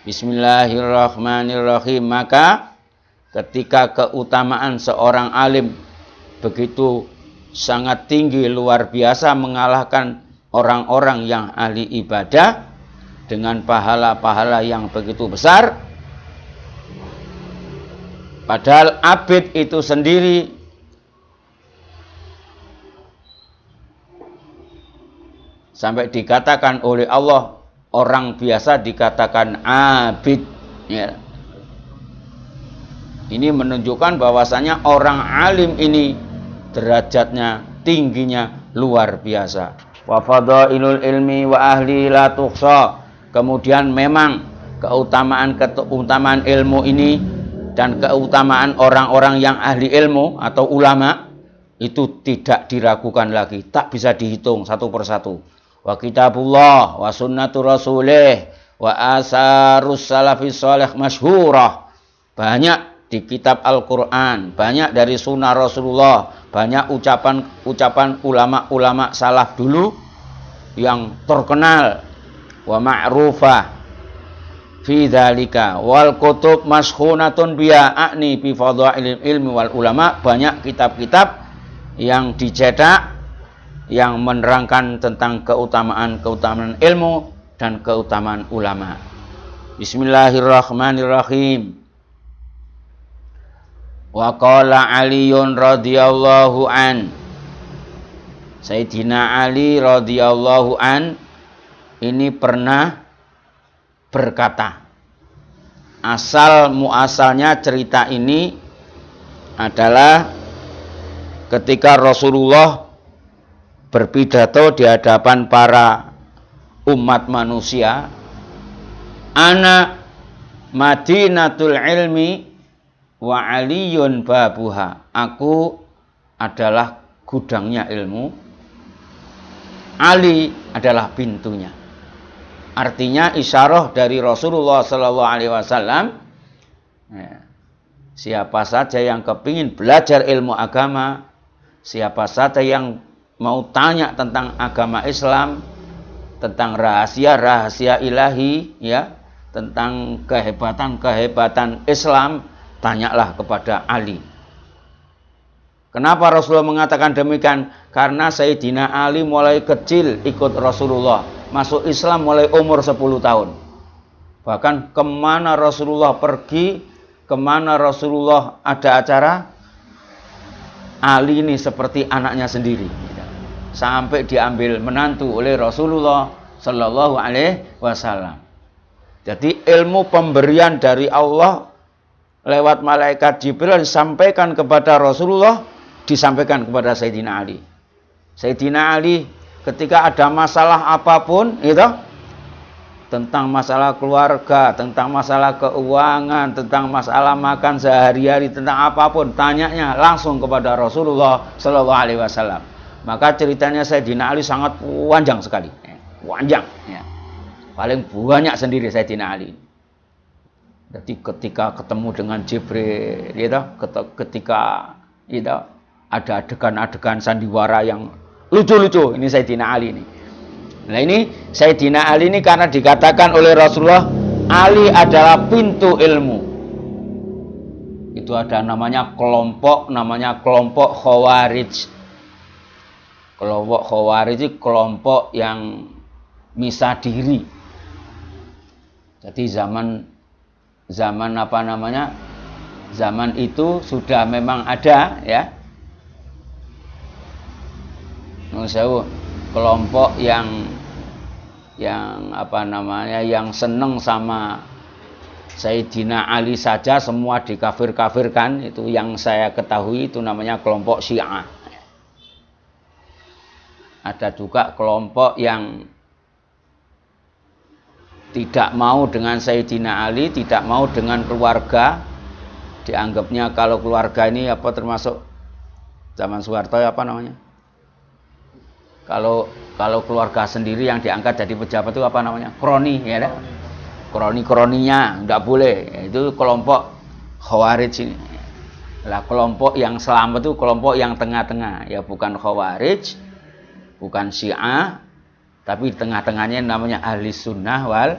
Bismillahirrahmanirrahim. Maka ketika keutamaan seorang alim begitu sangat tinggi, luar biasa, mengalahkan orang-orang yang ahli ibadah dengan pahala-pahala yang begitu besar, padahal abid itu sendiri sampai dikatakan oleh Allah, orang biasa dikatakan abid, ya. Ini menunjukkan bahwasanya orang alim ini derajatnya, tingginya luar biasa. Wa fadailul ilmi wa ahli la tuhsa. Kemudian memang keutamaan ilmu ini dan keutamaan orang-orang yang ahli ilmu atau ulama itu tidak diragukan lagi, tak bisa dihitung satu persatu. Wa kitabullah wa sunnatu rasulih wa asarus salafis salih masyhurah. Banyak di kitab Al-Quran, banyak dari sunnah Rasulullah, banyak ucapan ulama-ulama salaf dulu yang terkenal wa ma'rufah fi dzalika wal kutub mashhunatun biya a'ni bi fadhailil ilmi wal ulama. Banyak kitab-kitab yang dicetak yang menerangkan tentang keutamaan ilmu dan keutamaan ulama. Bismillahirrahmanirrahim. Wa qala Aliyun radhiyallahu an. Sayyidina Ali radhiyallahu an ini pernah berkata, muasalnya cerita ini adalah ketika Rasulullah berpidato di hadapan para umat manusia, ana madinatul ilmi wa aliyun babuha. Aku adalah gudangnya ilmu, Ali adalah pintunya. Artinya isyarah dari Rasulullah Sallallahu Alaihi Wasallam, siapa saja yang kepingin belajar ilmu agama, siapa saja yang mau tanya tentang agama Islam, tentang rahasia-rahasia ilahi, ya, tentang kehebatan Islam, tanyalah kepada Ali. Kenapa Rasulullah mengatakan demikian? Karena Sayyidina Ali mulai kecil ikut Rasulullah, masuk Islam mulai umur 10 tahun. Bahkan kemana Rasulullah pergi, kemana Rasulullah ada acara, Ali ini seperti anaknya sendiri. Sampai diambil menantu oleh Rasulullah Sallallahu Alaihi Wasallam. Jadi ilmu pemberian dari Allah lewat malaikat Jibril disampaikan kepada Rasulullah, disampaikan kepada Sayyidina Ali. Sayyidina Ali ketika ada masalah apapun itu, tentang masalah keluarga, tentang masalah keuangan, tentang masalah makan sehari-hari, tentang apapun, tanyanya langsung kepada Rasulullah Sallallahu Alaihi Wasallam. Maka ceritanya Sayyidina Ali sangat panjang sekali, panjang, ya. Paling banyak sendiri Sayyidina Ali. Jadi ketika ketemu dengan Jibril, ketika ada adegan-adegan sandiwara yang lucu-lucu, ini Sayyidina Ali ini. Nah ini Sayyidina Ali ini karena dikatakan oleh Rasulullah, Ali adalah pintu ilmu. Itu ada namanya kelompok Khawarij. Kelompok Khawarij itu kelompok yang misah diri. Jadi zaman itu sudah memang ada, ya. Kelompok yang seneng sama Sayyidina Ali saja semua dikafir-kafirkan. Itu yang saya ketahui, itu namanya kelompok Syiah. Ada juga kelompok yang tidak mau dengan Sayyidina Ali, tidak mau dengan keluarga. Dianggapnya kalau keluarga ini termasuk Zaman Soeharto apa namanya? Kalau keluarga sendiri yang diangkat jadi pejabat itu apa namanya? Kroni, ya kan? Kroninya enggak boleh. Itu kelompok Khawarij ini. Lah kelompok yang selamat itu kelompok yang tengah-tengah, ya bukan Khawarij, bukan Syiah, tapi tengah-tengahnya namanya Ahli Sunnah wal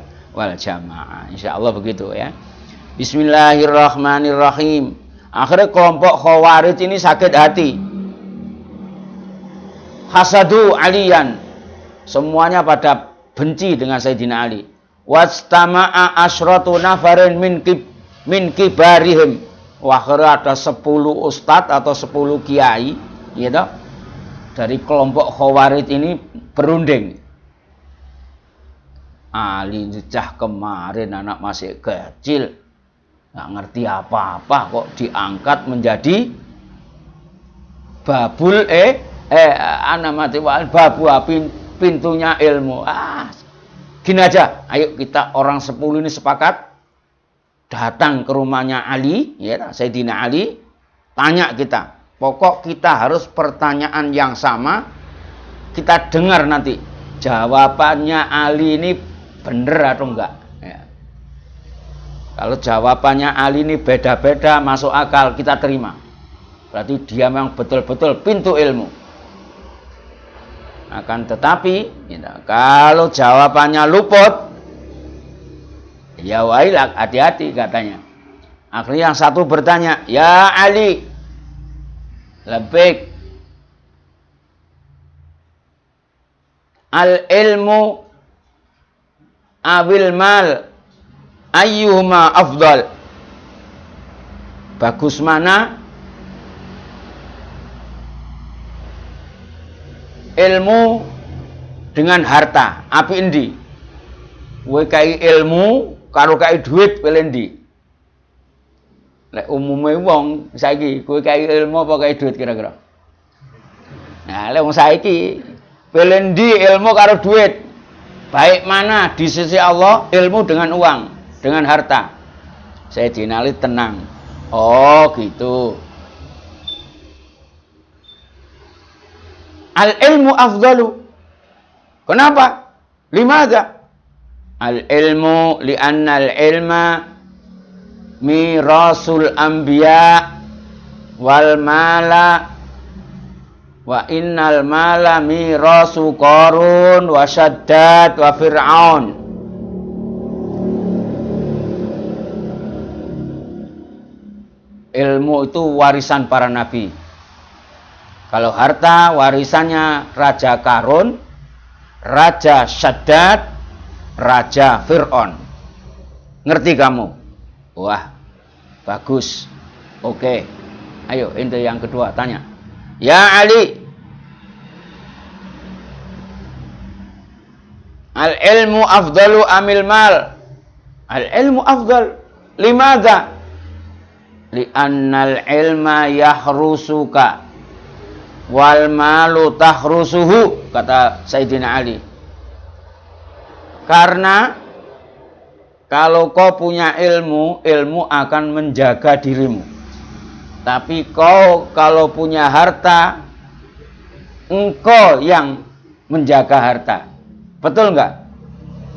Jamaah. Insyaallah begitu ya. Bismillahirrahmanirrahim. Akhirnya kelompok Khawarij ini sakit hati. Hasadu Aliyan. Semuanya pada benci dengan Sayyidina Ali. Wastama'a asyratu nafarin min kibarihim. Akhirnya ada 10 ustadz atau 10 kiai, gitu, dari kelompok Khawarij ini berunding. Ali cah kemarin anak masih kecil, nggak ngerti apa-apa kok diangkat menjadi babul pintunya ilmu. Gini aja, ayo kita orang 10 ini sepakat datang ke rumahnya Ali, ya, Sayyidina Ali, tanya kita. Pokok kita harus pertanyaan yang sama, kita dengar nanti jawabannya Ali ini bener atau enggak. Ya. Kalau jawabannya Ali ini beda-beda, masuk akal, kita terima. Berarti dia memang betul-betul pintu ilmu. Akan tetapi, ya, kalau jawabannya luput, ya wailak, hati-hati katanya. Akhirnya yang satu bertanya, ya Ali, labbaik, al ilmu awil mal ayyuhuma afdal. Bagus mana? Ilmu dengan harta, api endi? Kowe kai ilmu karo kai duit pilih endi? Lek umume wong saiki kowe kai ilmu apa kai duit kira-kira? Nah, lek wong saiki pilih endi ilmu karo duit? Baik mana di sisi Allah ilmu dengan uang, dengan harta? Sayyidina Ali tenang. Oh, gitu. Al ilmu afdalu. Kenapa? Limadha? Al ilmu li'anna al ilma mirasul anbiya wal mala wa innal mala mirasu Qarun wa Syaddad wa Fir'aun. Ilmu itu warisan para nabi. Kalau harta warisannya Raja Qarun, Raja Syaddad, Raja Fir'aun. Ngerti kamu? Wah, bagus. Oke. Ayo, ente yang kedua tanya. Ya Ali, al ilmu afdalu amil mal? Al ilmu afdal. Limadha? Li'annal ilma yahrusuka wal malu tahrusuhu, kata Sayyidina Ali. Karena kalau kau punya ilmu, ilmu akan menjaga dirimu. Tapi kau kalau punya harta, engkau yang menjaga harta. Betul enggak?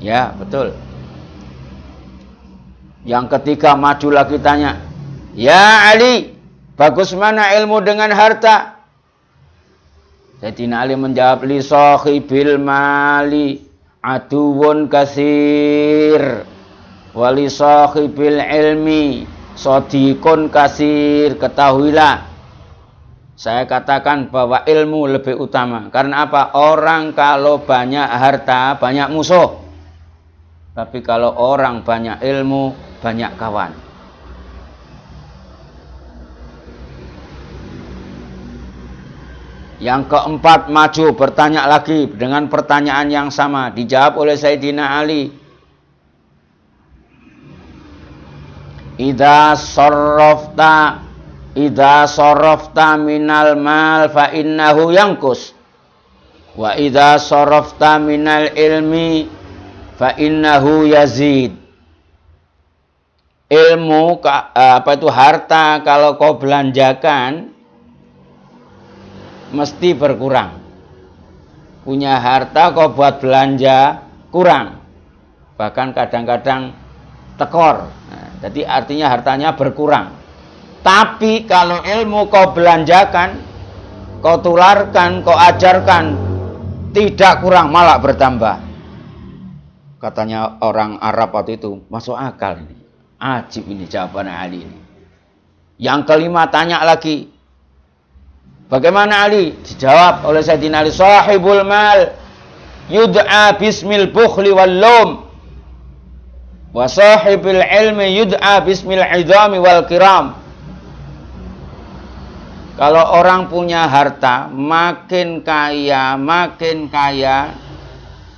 Ya, betul. Yang ketiga maju lagi tanya, ya Ali, bagus mana ilmu dengan harta? Sayyidina Ali menjawab, li sahibil mali aduwun kasir wali sahibil ilmi sodikun kasir. Ketahuilah, saya katakan bahwa ilmu lebih utama. Karena apa? Orang kalau banyak harta, banyak musuh. Tapi kalau orang banyak ilmu, banyak kawan. Yang keempat maju bertanya lagi dengan pertanyaan yang sama, dijawab oleh Sayyidina Ali. Idza sarrafta minal mal fa innahu yanqus wa idza sarrafta minal ilmi fa innahu yazid. Ilmu apa itu harta kalau kau belanjakan mesti berkurang. Punya harta kok buat belanja kurang. Bahkan kadang-kadang tekor. Nah, jadi artinya hartanya berkurang. Tapi kalau ilmu kau belanjakan, kau tularkan, kau ajarkan, tidak kurang, malah bertambah. Katanya orang Arab waktu itu, masuk akal ini. Ajib ini jawaban Ali ini. Yang kelima tanya lagi. Bagaimana Ali? Dijawab oleh Sayyidina Ali, sahibul mal yud'a bismil bukhli wal lum. Wa sahibul ilmi yud'a bismil idami wal kiram. Kalau orang punya harta, makin kaya,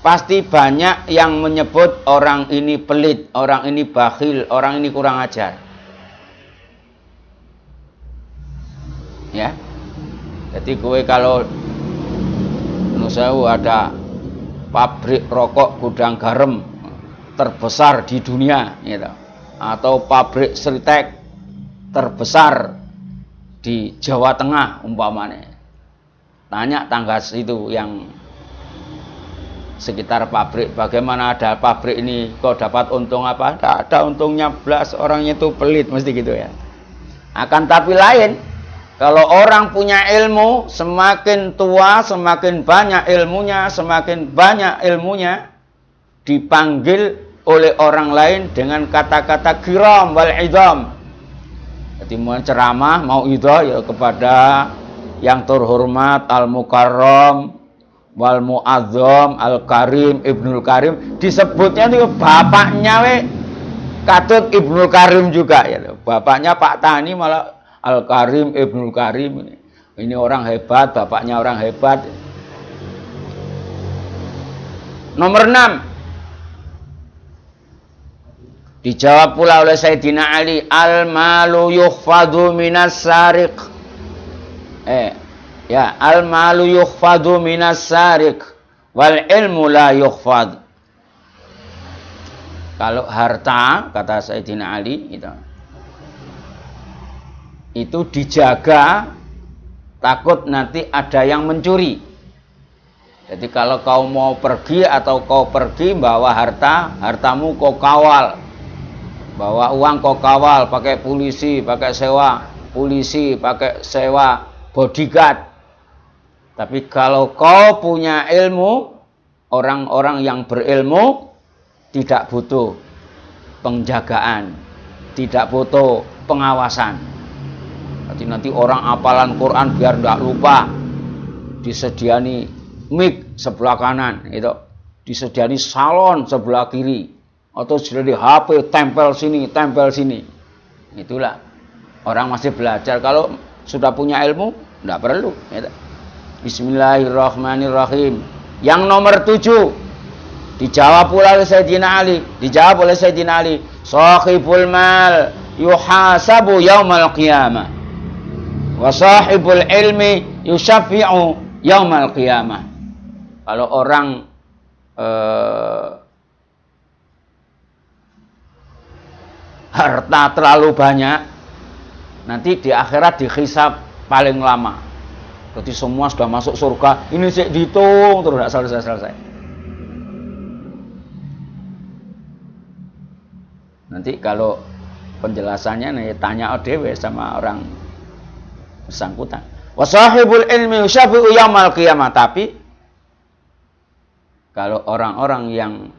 pasti banyak yang menyebut orang ini pelit, orang ini bakhil, orang ini kurang ajar. Ya. Jadi gue kalau Nusawu ada pabrik rokok gudang garam terbesar di dunia, gitu. Atau pabrik sritek terbesar di Jawa Tengah umpamanya. Tanya tangga itu yang sekitar pabrik, bagaimana ada pabrik ini kok dapat untung apa? Tidak ada untungnya belas, orangnya itu pelit mesti gitu ya. Akan tapi lain, kalau orang punya ilmu, semakin tua semakin banyak ilmunya, dipanggil oleh orang lain dengan kata-kata kiram wal idam. Jadi mau ceramah, mau idha ya kepada yang terhormat al-mukarram wal mu'azzam al-karim Ibnul Karim, disebutnya itu bapaknya Katut Ibnul Karim juga ya. Bapaknya Pak Tani malah Al-Karim Ibnul Karim ini. Ini orang hebat, bapaknya orang hebat. Nomor 6. Dijawab pula oleh Sayyidina Ali, al-malu yukhfadu minas sariq. Al-malu yukhfadu minas sariq wal ilmu la yukhfad. Kalau harta, kata Sayyidina Ali, itu dijaga, takut nanti ada yang mencuri. Jadi kalau kau mau pergi atau kau pergi bawa hartamu kau kawal. Bawa uang kau kawal, pakai polisi, pakai sewa polisi, pakai sewa bodyguard. Tapi kalau kau punya ilmu, orang-orang yang berilmu tidak butuh penjagaan, tidak butuh pengawasan. Nanti orang hafalan Quran biar tidak lupa, disediani mic sebelah kanan, disediani salon sebelah kiri. Atau sudah di HP tempel sini. Itulah orang masih belajar. Kalau sudah punya ilmu tidak perlu. Bismillahirrahmanirrahim. Yang nomor 7 dijawab pula oleh Sayyidina Ali. Sahibul mal yuhasabu yaumal qiyamah wa sahibul ilmi yushafi'u yaumal qiyamah. Kalau orang harta terlalu banyak, nanti di akhirat dihisab paling lama. Jadi semua sudah masuk surga, ini sih dihitung terus tidak selesai. Nanti kalau penjelasannya nih tanya ODW sama orang bersangkutan. Wasahibul ilmi yushafi'u yaumal qiyamah. Tapi kalau orang-orang yang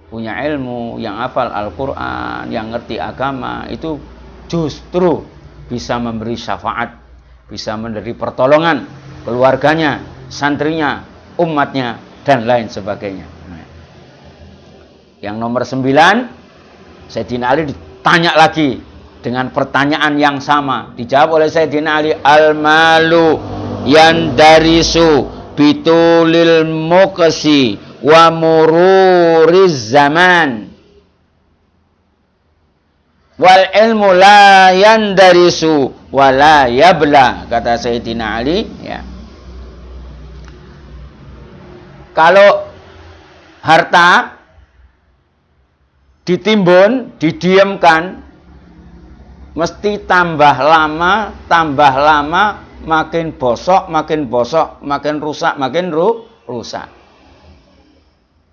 punya ilmu, yang hafal Al-Quran, yang ngerti agama, itu justru bisa memberi syafaat, bisa memberi pertolongan keluarganya, santrinya, umatnya, dan lain sebagainya. Yang nomor 9, Sayyidina Ali ditanya lagi dengan pertanyaan yang sama. Dijawab oleh Sayyidina Ali, al-malu yandarisu bitulil muqsi wa mururiz zaman wal ilmu la yandarisu wa la yabla, kata Sayyidina Ali ya. Kalau harta ditimbun, didiamkan, mesti tambah lama makin bosok, makin rusak.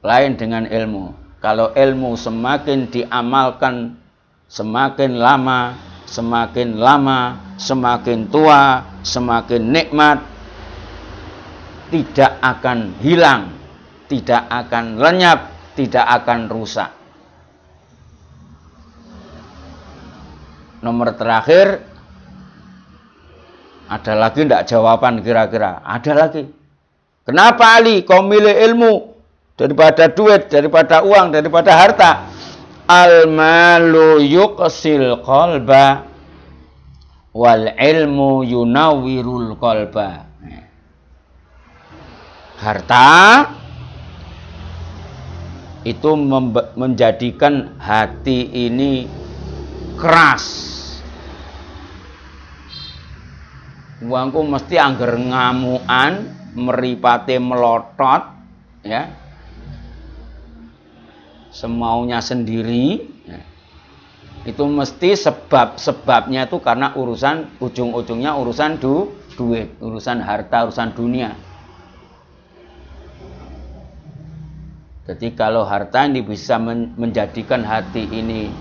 Lain dengan ilmu. Kalau ilmu semakin diamalkan, semakin lama, semakin tua, semakin nikmat, tidak akan hilang, tidak akan lenyap, tidak akan rusak. Nomor terakhir, ada lagi tidak jawaban kira-kira? Ada lagi. Kenapa Ali kau milih ilmu daripada duit, daripada uang, daripada harta? Al-malu yuqsil qalba wal ilmu yunawwirul qalba. Harta itu menjadikan hati ini keras. Uangku mesti angger ngamuan, meripate melotot, ya, semaunya sendiri, ya. Itu mesti sebabnya itu karena ujung-ujungnya urusan duit, urusan harta, urusan dunia. Jadi kalau harta ini bisa menjadikan hati ini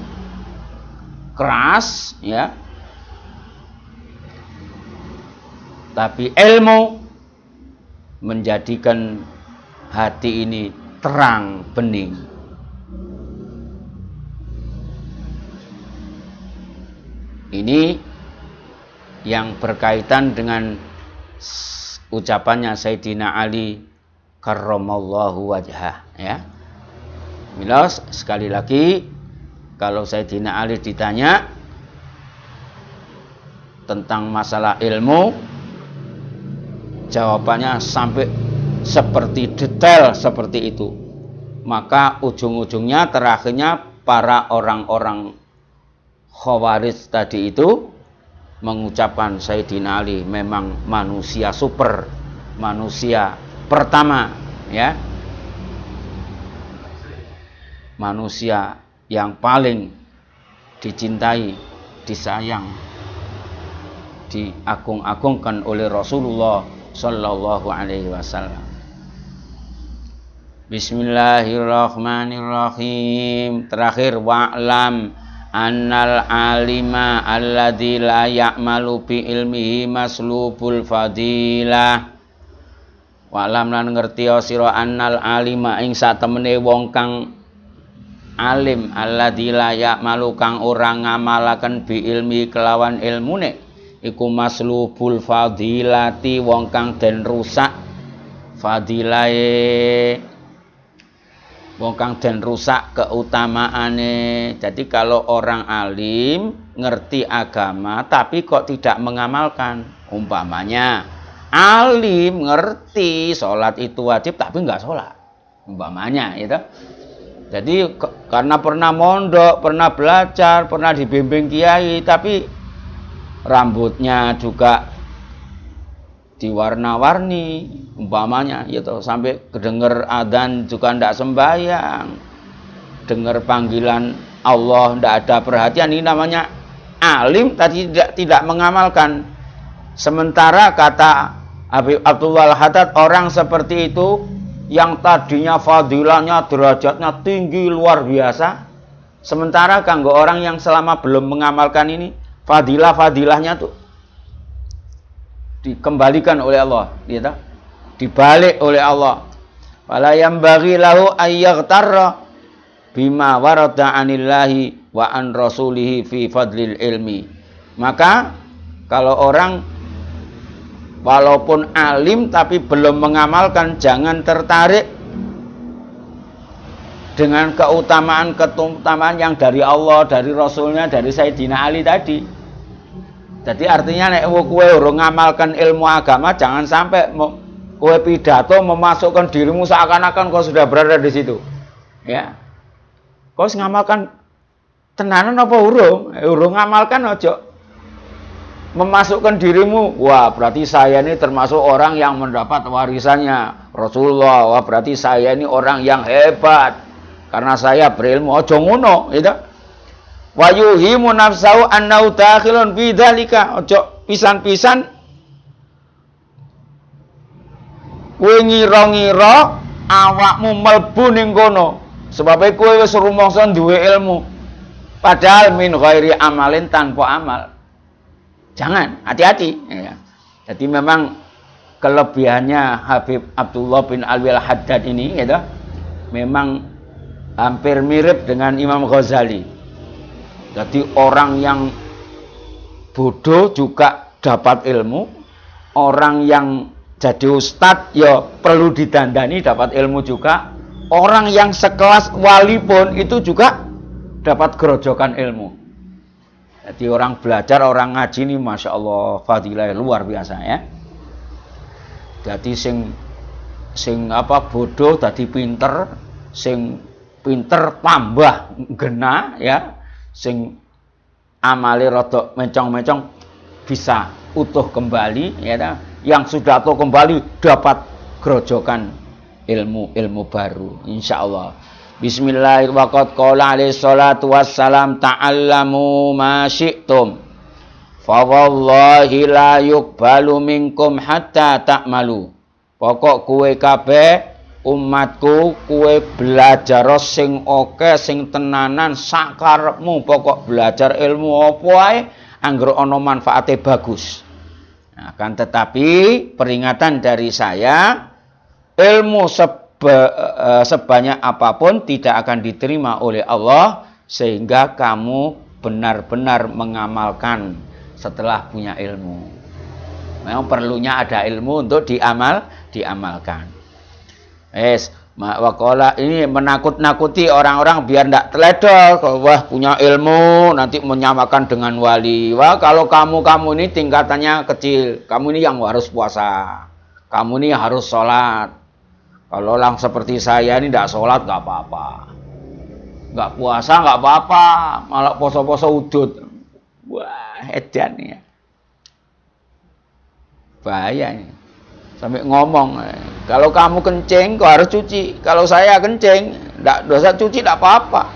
keras, ya, tapi ilmu menjadikan hati ini terang bening. Ini yang berkaitan dengan ucapannya Sayyidina Ali karramallahu wajhah, ya. Mila sekali lagi, kalau Sayyidina Ali ditanya tentang masalah ilmu, jawabannya sampai seperti detail seperti itu. Maka ujung-ujungnya, terakhirnya para orang-orang Khawarij tadi itu mengucapkan Sayyidina Ali memang manusia super, manusia pertama, ya, manusia yang paling dicintai, disayang, diagung-agungkan oleh Rasulullah Sallallahu Alaihi Wasallam. Bismillahirrahmanirrahim. Terakhir, wa'lam annal alima alladzi la ya'malu bi ilmihi maslubul fadilah. Wa'lam lan ngerti sira annal alima ing satemene wong kang alim, alladzi la ya'malu kang ora ngamalaken bi ilmi kelawan ilmune, iku maslubul fadilati wong kang den rusak fadilahe, wong kang den rusak keutamaane. Jadi kalau orang alim ngerti agama tapi kok tidak mengamalkan, umpamanya alim ngerti sholat itu wajib tapi enggak sholat, umpamanya itu. Jadi karena pernah mondok, pernah belajar, pernah dibimbing kiai, tapi rambutnya juga diwarna-warni, umpamanya gitu, sampai kedenger adzan juga ndak sembahyang, dengar panggilan Allah ndak ada perhatian. Ini namanya alim tadi tidak mengamalkan. Sementara kata Habib Abdullah Al-Haddad, orang seperti itu yang tadinya fadilahnya, derajatnya tinggi luar biasa, sementara kanggo orang yang selama belum mengamalkan ini, fadilahnya tuh dikembalikan oleh Allah, gitu, dibalik oleh Allah. Wala yambaghi lahu ayyaghtarra bima warada anillahi wa an rasulihi fi fadlil ilmi. Maka kalau orang walaupun alim tapi belum mengamalkan, jangan tertarik dengan keutamaan yang dari Allah, dari Rasulnya, dari Sayyidina Ali tadi. Jadi artinya nek kowe urung ngamalkan ilmu agama, jangan sampai kowe pidato memasukkan dirimu seakan-akan kau sudah berada di situ. Ya. Kau ngamalkan tenanan apa urung? Urung ngamalkan aja. Memasukkan dirimu, wah berarti saya ini termasuk orang yang mendapat warisannya Rasulullah. Wah berarti saya ini orang yang hebat karena saya berilmu. Aja ngono, gitu. Wa yuhimu nafsahu annau dakhilun fi dzalika. Aja pisan-pisan Kowe ngira-ngira awakmu mlebu ning kono. Sebabe kowe wis rumangsa duwe ilmu. Padahal min ghairi amalin, tanpa amal. Jangan, hati-hati ya. Jadi memang kelebihannya Habib Abdullah bin Alwi Al-Haddad ini gitu, memang hampir mirip dengan Imam Ghazali. Jadi orang yang bodoh juga dapat ilmu, orang yang jadi ustadz ya perlu didandani dapat ilmu juga, orang yang sekelas wali pun itu juga dapat gerojokan ilmu. Jadi orang belajar, orang ngaji ini Masya Allah fadilah luar biasa ya. Jadi sing bodoh tadi pinter, sing pinter tambah gena ya, sing amali rodok mencong-mencong bisa utuh kembali ya. Yang sudah utuh kembali dapat gerojokan ilmu baru insyaallah. Bismillahirrahmanirrahim. Qala alaihi salatu wassalam ta'allamu ma syi'tum. Fa wallahi la yuqbalu minkum hatta ta'malu. Pokok kowe kabeh umatku kowe belajar sing oke, sing tenanan sakarepmu, pokok belajar ilmu apa ae angger ana manfaate bagus. Nah, kan tetapi peringatan dari saya, ilmu sebanyak apapun tidak akan diterima oleh Allah sehingga kamu benar-benar mengamalkan setelah punya ilmu. Memang perlunya ada ilmu untuk diamalkan. Wakola ini menakut-nakuti orang-orang biar tidak teledor. Kalau wah punya ilmu nanti menyamakan dengan wali. Wah kalau kamu ini tingkatannya kecil, kamu ini yang harus puasa, kamu ini harus sholat. Kalau orang seperti saya ini tidak sholat nggak apa-apa, nggak puasa nggak apa-apa, malah poso-poso udut. Wah edan ya, bahaya ini. Sampai ngomong, kalau kamu kencing kau harus cuci. Kalau saya kencing, tidak dosa cuci tidak apa-apa.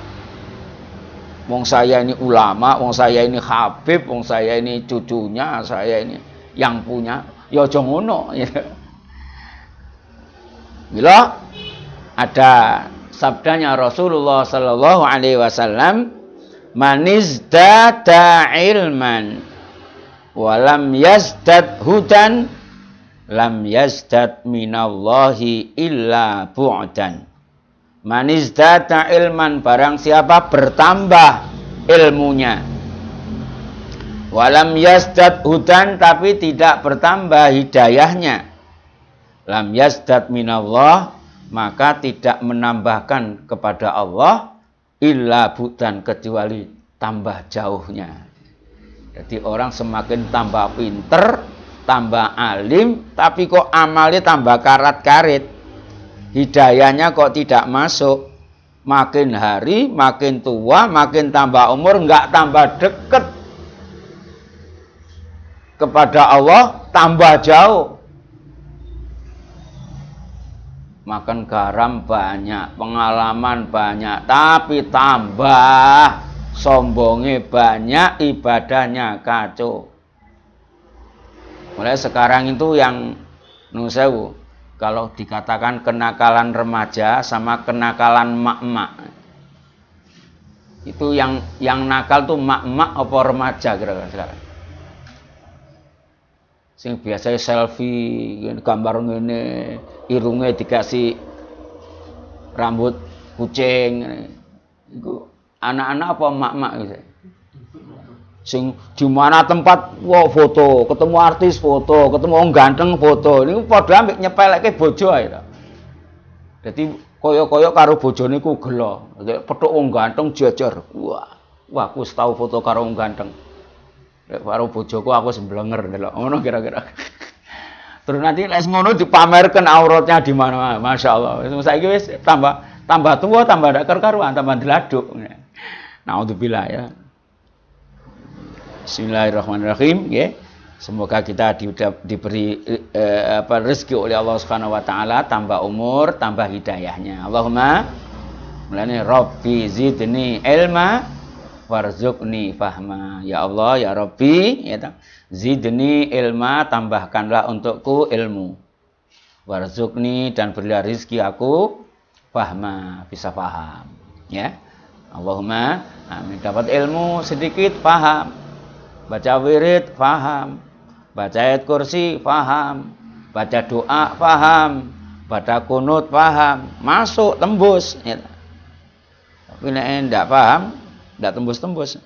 Wong saya ini ulama, wong saya ini habib, wong saya ini cucunya, saya ini yang punya. Ya aja ngono. Bila ada sabdanya Rasulullah sallallahu alaihi wasallam, manizdada ilman walam yazdad hudan lam yazdad minallahi illa bu'dan. Manizdada ilman, barang siapa bertambah ilmunya, walam yazdad hudan, tapi tidak bertambah hidayahnya, lam yazdad minallah, maka tidak menambahkan kepada Allah illa bu'dan, kecuali tambah jauhnya. Jadi orang semakin tambah pinter, tambah alim, tapi kok amalnya tambah karat-karit, hidayahnya kok tidak masuk. Makin hari, makin tua, makin tambah umur, enggak tambah dekat kepada Allah, tambah jauh. Makan garam banyak, pengalaman banyak, tapi tambah sombongnya banyak, ibadahnya kacau. Mulai sekarang itu yang nusewu, kalau dikatakan kenakalan remaja sama kenakalan mak-mak, itu yang nakal tuh mak-mak apa remaja kira-kira sekarang? Sing biasanya selfie, gambar ngene, irungnya dikasih rambut kucing, itu anak-anak apa mak-mak gitu. Sing di mana tempat wow foto, ketemu artis foto, ketemu orang ganteng foto. Ini padha ambek nyepeleke bojo ae to. Dadi koyo-koyo karo bojone ku gelo. Petuk wong ganteng jejer. Wah, aku wis tau foto karo wong ganteng. Nek karo bojoku aku semblenger delok. Ngono kira-kira. Terus nanti les ngono dipamerkan auratnya di mana-mana. Masyaallah. Saiki wis tambah tua, tambah ndak karuan, tambah deladuk. Naudzubillah ya. Bismillahirrahmanirrahim ya. Semoga kita diberi rezeki oleh Allah Subhanahu wa taala, tambah umur, tambah hidayahnya. Allahumma mulane Rabbi zidni ilma warzuqni fahma. Ya Allah, ya Rabbi, ya zidni ilma, tambahkanlah untukku ilmu. Warzuqni, dan berilah rizki aku fahma, bisa paham. Ya. Allahumma amin. Dapat ilmu sedikit paham. Baca wirid paham. Baca ayat kursi paham. Baca doa paham. Baca kunut paham. Masuk tembus. Ya. Tapi nek ndak paham, ndak tembus-tembus.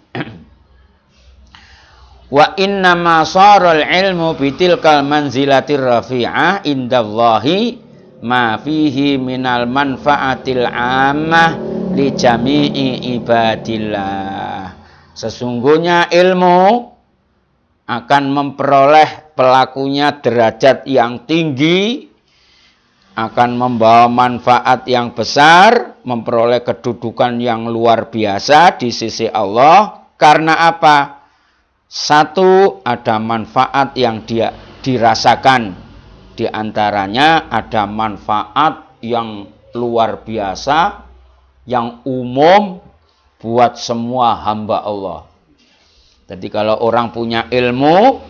Wa inna ma saral ilmu bitilkal manzilatir rafi'ah indallahi ma fihi minal manfaatil ammah li jami'i ibadillah. Sesungguhnya ilmu akan memperoleh pelakunya derajat yang tinggi, akan membawa manfaat yang besar, memperoleh kedudukan yang luar biasa di sisi Allah. Karena apa? Satu, ada manfaat yang dia dirasakan. Di antaranya ada manfaat yang luar biasa, yang umum buat semua hamba Allah. Jadi kalau orang punya ilmu,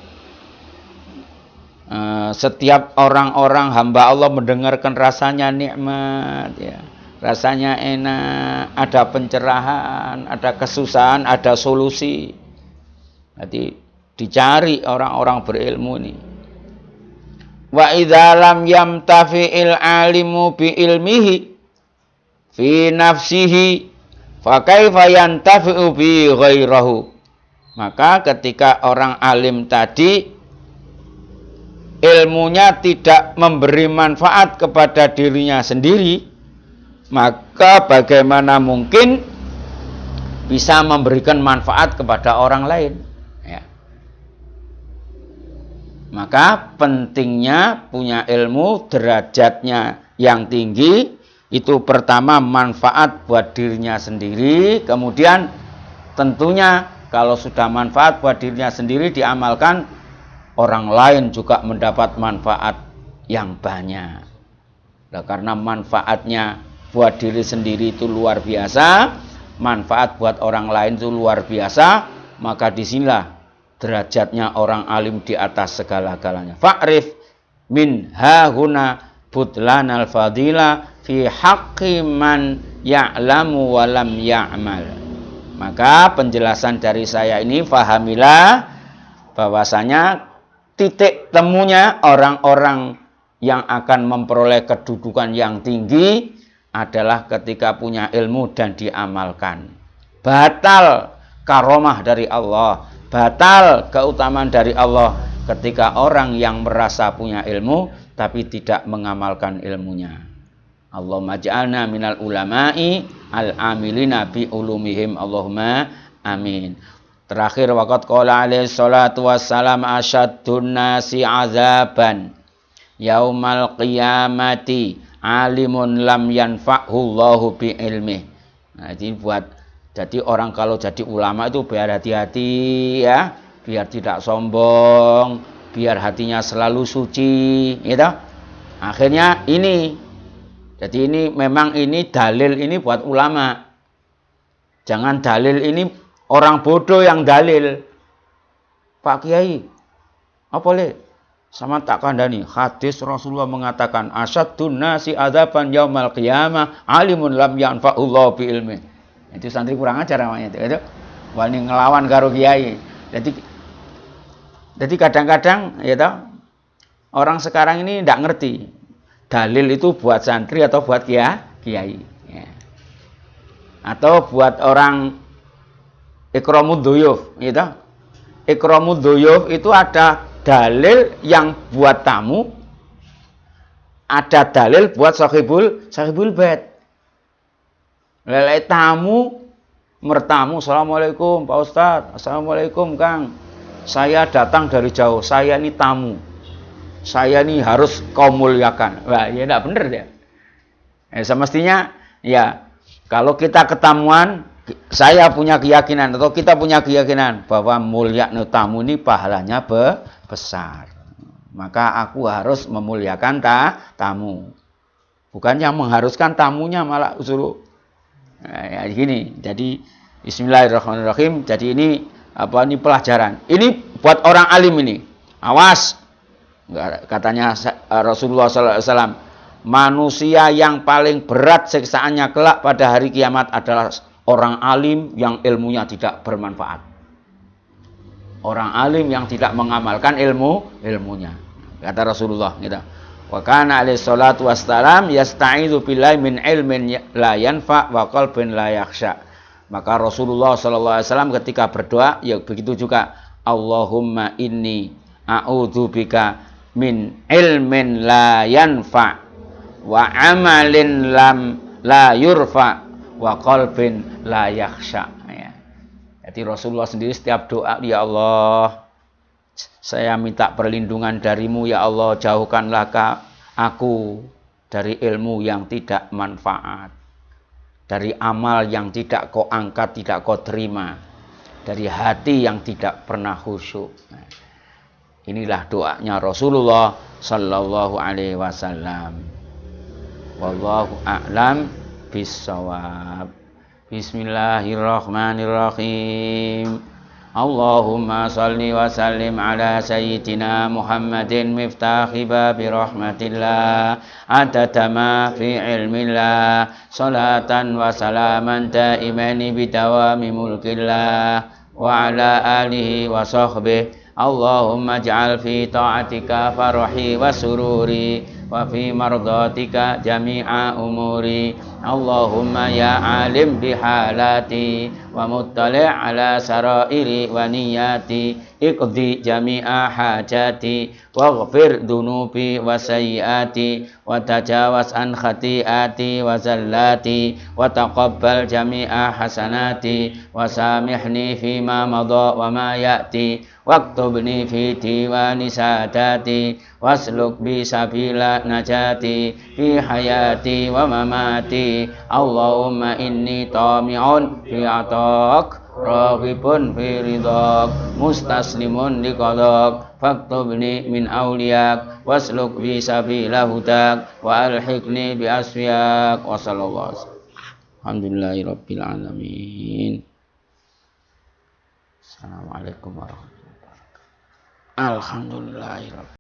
setiap orang-orang hamba Allah mendengarkan rasanya nikmat, ya. Rasanya enak, ada pencerahan, ada kesusahan, ada solusi. Jadi dicari orang-orang berilmu ini. Wa idza lam yamtafi'il alimu bi ilmihi fi nafsihi fa kaifa yantafi'u bi ghairahu. Maka ketika orang alim tadi ilmunya tidak memberi manfaat kepada dirinya sendiri, maka bagaimana mungkin bisa memberikan manfaat kepada orang lain? Maka pentingnya punya ilmu, derajatnya yang tinggi, itu pertama manfaat buat dirinya sendiri, kemudian tentunya kalau sudah manfaat buat dirinya sendiri diamalkan, orang lain juga mendapat manfaat yang banyak. Nah, karena manfaatnya buat diri sendiri itu luar biasa, manfaat buat orang lain itu luar biasa, maka disinilah derajatnya orang alim di atas segala-galanya. Fa'rif min hahuna butlanal fadila fi haqqi man ya'lamu wa lam ya'mal. Maka penjelasan dari saya ini, fahamilah bahwasanya titik temunya orang-orang yang akan memperoleh kedudukan yang tinggi adalah ketika punya ilmu dan diamalkan. Batal karomah dari Allah, batal keutamaan dari Allah ketika orang yang merasa punya ilmu tapi tidak mengamalkan ilmunya. Allahumma ja'alna minal ulama'i al-amilina bi ulumihim. Allahumma amin. Terakhir, waqad qala alaihi salatu wassalam asyaddun nasi azaban yaumal qiyamati alimun lam yanfa'hu Allahu bi ilmih. Nah, ini jadi orang kalau jadi ulama itu biar hati-hati ya, biar tidak sombong, biar hatinya selalu suci, gitu. Akhirnya ini, jadi ini memang ini dalil ini buat ulama. Jangan dalil ini orang bodoh yang dalil. Pak Kiai, apa boleh? Sama tak kandani. Hadis Rasulullah mengatakan, asyaddun nasi adzaban yaumal qiyamah alimun lam yanfa'hu Allahu bi ilmih. Itu santri kurang ajar namanya itu. Wani ngelawan karo kiai. Jadi kadang-kadang ya toh, orang sekarang ini tidak ngerti dalil itu buat santri atau buat kiai. Ya. Atau buat orang ikramud duyuf, gitu. Ikramud duyuf itu ada dalil yang buat tamu, ada dalil buat sahibul bait. Lelai tamu mertamu, assalamualaikum Pak Ustadz, assalamualaikum Kang, saya datang dari jauh, saya ini tamu, saya ini harus kau muliakan. Wah, ya tidak benar ya. Semestinya ya, kalau kita ketamuan, saya punya keyakinan atau kita punya keyakinan bahwa mulia tamu ini pahalanya besar, maka aku harus memuliakan tamu, bukan yang mengharuskan tamunya malah suruh. Nah, ya gini. Jadi bismillahirrahmanirrahim. Jadi ini pelajaran. Ini buat orang alim ini. Awas. Katanya Rasulullah SAW, manusia yang paling berat siksaannya kelak pada hari kiamat adalah orang alim yang ilmunya tidak bermanfaat. Orang alim yang tidak mengamalkan ilmunya. Kata Rasulullah gitu. Wa kana alaihi salatu wassalam yasta'idzu billahi min ilmin la yanfa wa qalbin la yakhsha. Maka Rasulullah sallallahu alaihi wasallam ketika berdoa ya begitu juga, Allahumma inni a'udzubika min ilmin la yanfa wa amalin la yurfa wa qalbin la yakhsha. Ya. Jadi Rasulullah sendiri setiap doa, ya Allah, saya minta perlindungan darimu ya Allah, jauhkanlah aku dari ilmu yang tidak manfaat, dari amal yang tidak kau angkat, tidak kau terima, dari hati yang tidak pernah khusyuk. Nah, inilah doanya Rasulullah sallallahu alaihi wasallam. Wallahu a'lam bissawab. Bismillahirrahmanirrahim. Allahumma salli wa sallim ala sayyidina Muhammadin miftahi babi rahmatillah adada ma fi ilmillah salatan wa salaman daimani bidawami mulkillah wa ala alihi wa sahbihi. Allahumma ij'al fi ta'atika farahi wa sururi wa fi mardatika jami'a umuri. Allahumma ya alim bihalati wa muttali' ala sarairi wa niyati iqdi jami'a hajati waghfir dunubi wa sayyiati wa tajawaz an khati'ati wa zallati wa taqabbal jami'a hasanati wa samihni fima madha wa ma ya'ti waktubni fi diwani sadati wasluk bi sabila najati fi hayati wa mamati. Allahumma inni tami'un fi atak raghibun fi ridak mustaslimun liqadak faktubni min awliyak wasluk bi sabila hudak wa alhiqni bi asfiyak wa sallallahu alhamdulillahi rabbil alamin. Assalamualaikum warahmatullahi wabarakatuh. Alhamdulillah.